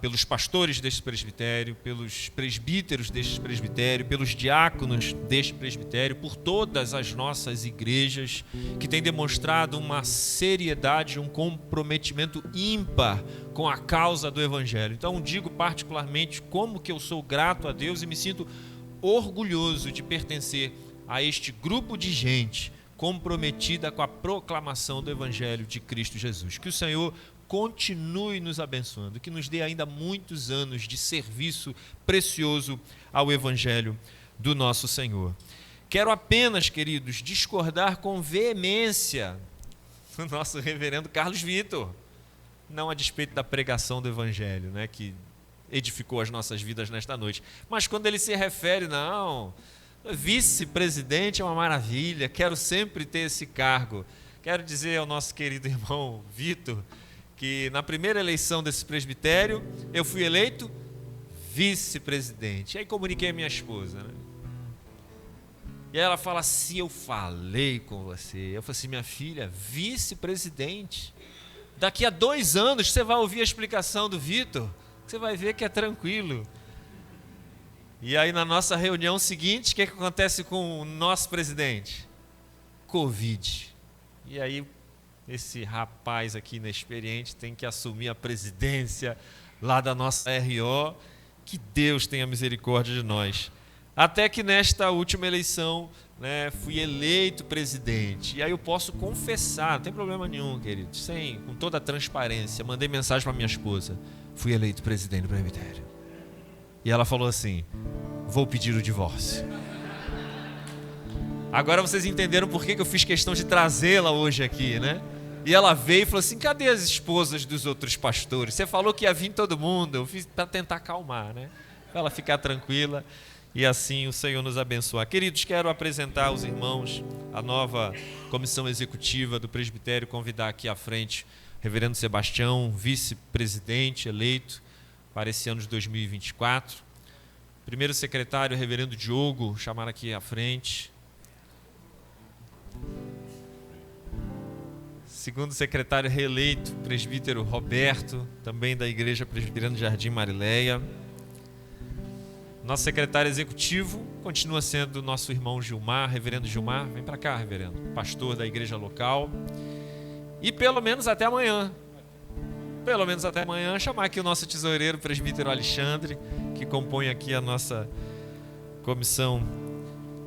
S9: pelos pastores deste presbitério, pelos presbíteros deste presbitério, pelos diáconos deste presbitério, por todas as nossas igrejas que têm demonstrado uma seriedade, um comprometimento ímpar com a causa do Evangelho. Então digo particularmente como que eu sou grato a Deus e me sinto orgulhoso de pertencer a este grupo de gente comprometida com a proclamação do Evangelho de Cristo Jesus. Que o Senhor continue nos abençoando, que nos dê ainda muitos anos de serviço precioso ao Evangelho do nosso Senhor. Quero apenas, queridos, discordar com veemência do nosso reverendo Carlos Vitor, não a despeito da pregação do Evangelho, né, que edificou as nossas vidas nesta noite, mas quando ele se refere, não, vice-presidente é uma maravilha, quero sempre ter esse cargo. Quero dizer ao nosso querido irmão Vitor que na primeira eleição desse presbitério eu fui eleito vice-presidente. Aí comuniquei a minha esposa, né? E aí ela fala assim: eu falei com você. Eu falei assim: minha filha, vice-presidente. Daqui a 2 anos você vai ouvir a explicação do Vitor, você vai ver que é tranquilo. E aí na nossa reunião seguinte, o que acontece com o nosso presidente? Covid. E aí esse rapaz aqui inexperiente tem que assumir a presidência lá da nossa RO. Que Deus tenha misericórdia de nós. Até que nesta última eleição, né, fui eleito presidente. E aí eu posso confessar, não tem problema nenhum, querido, com toda a transparência. Mandei mensagem para minha esposa: fui eleito presidente do presbitério. E ela falou assim: vou pedir o divórcio. Agora vocês entenderam por que eu fiz questão de trazê-la hoje aqui, né? E ela veio e falou assim: cadê as esposas dos outros pastores? Você falou que ia vir todo mundo. Eu fiz para tentar acalmar, né? Para ela ficar tranquila e assim o Senhor nos abençoar. Queridos, quero apresentar aos irmãos a nova comissão executiva do presbitério, convidar aqui à frente o reverendo Sebastião, vice-presidente eleito para esse ano de 2024. Primeiro secretário, reverendo Diogo, chamar aqui à frente. Segundo secretário reeleito, presbítero Roberto, também da Igreja Presbiteriana de Jardim Marileia. Nosso secretário executivo continua sendo nosso irmão Gilmar, reverendo Gilmar. Vem para cá, reverendo. Pastor da igreja local. E pelo menos até amanhã, pelo menos até amanhã, chamar aqui o nosso tesoureiro, o presbítero Alexandre, que compõe aqui a nossa comissão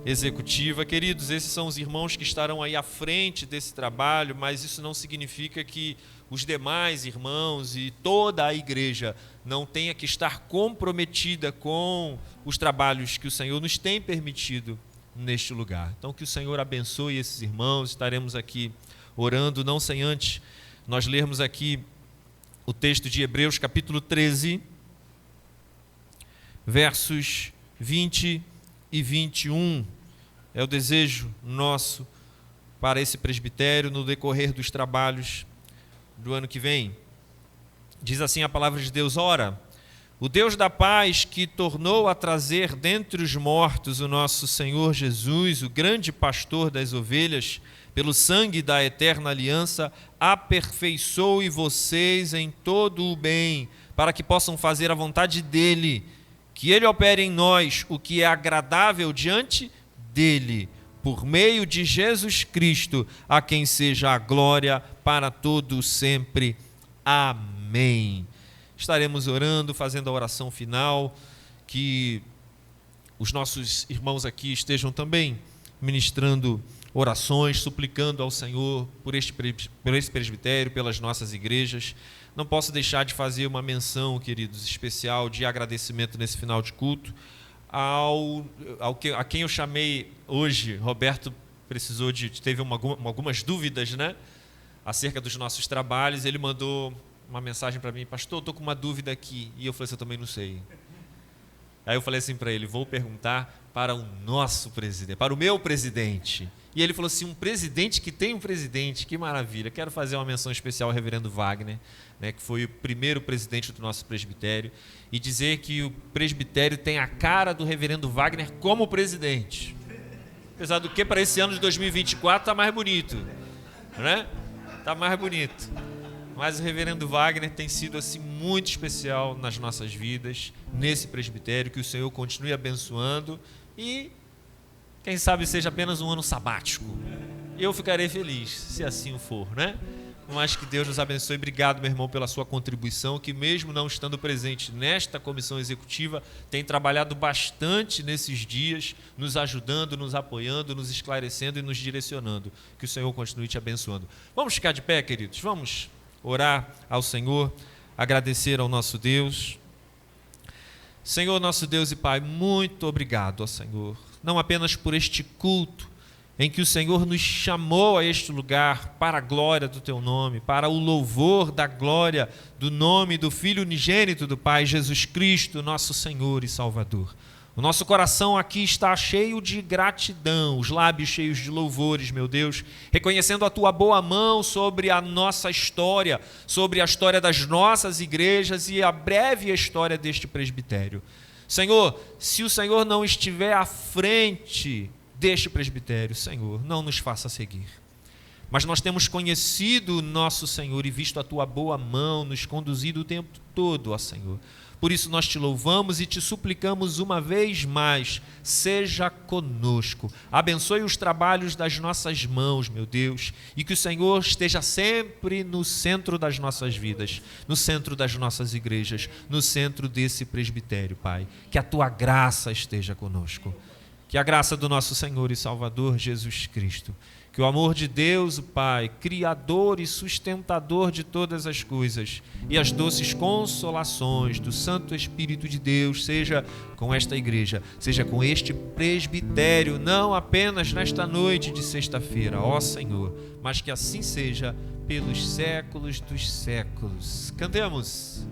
S9: executiva. Queridos, esses são os irmãos que estarão aí à frente desse trabalho, mas isso não significa que os demais irmãos e toda a igreja não tenha que estar comprometida com os trabalhos que o Senhor nos tem permitido neste lugar. Então, que o Senhor abençoe esses irmãos. Estaremos aqui orando, não sem antes nós lermos aqui o texto de Hebreus, capítulo 13, versos 20 e 21. É o desejo nosso para esse presbitério no decorrer dos trabalhos do ano que vem. Diz assim a palavra de Deus: ora, o Deus da paz, que tornou a trazer dentre os mortos o nosso Senhor Jesus, o grande pastor das ovelhas, pelo sangue da eterna aliança, aperfeiçoe vocês em todo o bem, para que possam fazer a vontade dele, que ele opere em nós o que é agradável diante dele, por meio de Jesus Cristo, a quem seja a glória para todos sempre. Amém. Estaremos orando, fazendo a oração final, que os nossos irmãos aqui estejam também ministrando orações, suplicando ao Senhor por esse presbitério, pelas nossas igrejas. Não posso deixar de fazer uma menção, queridos, especial de agradecimento nesse final de culto a quem eu chamei hoje. Roberto teve algumas dúvidas, né, acerca dos nossos trabalhos. Ele mandou uma mensagem para mim: pastor, estou com uma dúvida aqui. E eu falei assim: eu também não sei. Aí eu falei assim para ele: vou perguntar para o nosso presidente, para o meu presidente. E ele falou assim: um presidente que tem um presidente, que maravilha. Quero fazer uma menção especial ao reverendo Wagner, né, que foi o primeiro presidente do nosso presbitério, e dizer que o presbitério tem a cara do reverendo Wagner como presidente. Apesar do que, para esse ano de 2024 está mais bonito, né? Está mais bonito. Mas o reverendo Wagner tem sido assim muito especial nas nossas vidas, nesse presbitério. Que o Senhor continue abençoando e, quem sabe, seja apenas um ano sabático. Eu ficarei feliz, se assim for, né? Mas que Deus nos abençoe. Obrigado, meu irmão, pela sua contribuição, que mesmo não estando presente nesta comissão executiva, tem trabalhado bastante nesses dias, nos ajudando, nos apoiando, nos esclarecendo e nos direcionando. Que o Senhor continue te abençoando. Vamos ficar de pé, queridos? Vamos orar ao Senhor, agradecer ao nosso Deus. Senhor, nosso Deus e Pai, muito obrigado, ó Senhor, não apenas por este culto em que o Senhor nos chamou a este lugar para a glória do Teu nome, para o louvor da glória do nome do Filho unigênito do Pai, Jesus Cristo, nosso Senhor e Salvador. O nosso coração aqui está cheio de gratidão, os lábios cheios de louvores, meu Deus, reconhecendo a Tua boa mão sobre a nossa história, sobre a história das nossas igrejas e a breve história deste presbitério. Senhor, se o Senhor não estiver à frente deste presbitério, Senhor, não nos faça seguir. Mas nós temos conhecido o nosso Senhor e visto a Tua boa mão nos conduzido o tempo todo, ó Senhor. Por isso nós te louvamos e te suplicamos uma vez mais, seja conosco, abençoe os trabalhos das nossas mãos, meu Deus, e que o Senhor esteja sempre no centro das nossas vidas, no centro das nossas igrejas, no centro desse presbitério, Pai. Que a Tua graça esteja conosco, que a graça do nosso Senhor e Salvador Jesus Cristo, que o amor de Deus, o Pai, Criador e sustentador de todas as coisas, e as doces consolações do Santo Espírito de Deus, seja com esta igreja, seja com este presbitério, não apenas nesta noite de sexta-feira, ó Senhor, mas que assim seja pelos séculos dos séculos. Cantemos.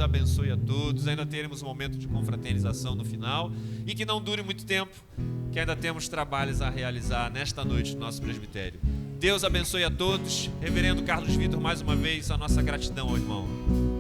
S9: Abençoe a todos. Ainda teremos um momento de confraternização no final e que não dure muito tempo, que ainda temos trabalhos a realizar nesta noite no nosso presbitério. Deus abençoe a todos. Reverendo Carlos Vitor, mais uma vez, a nossa gratidão ao irmão.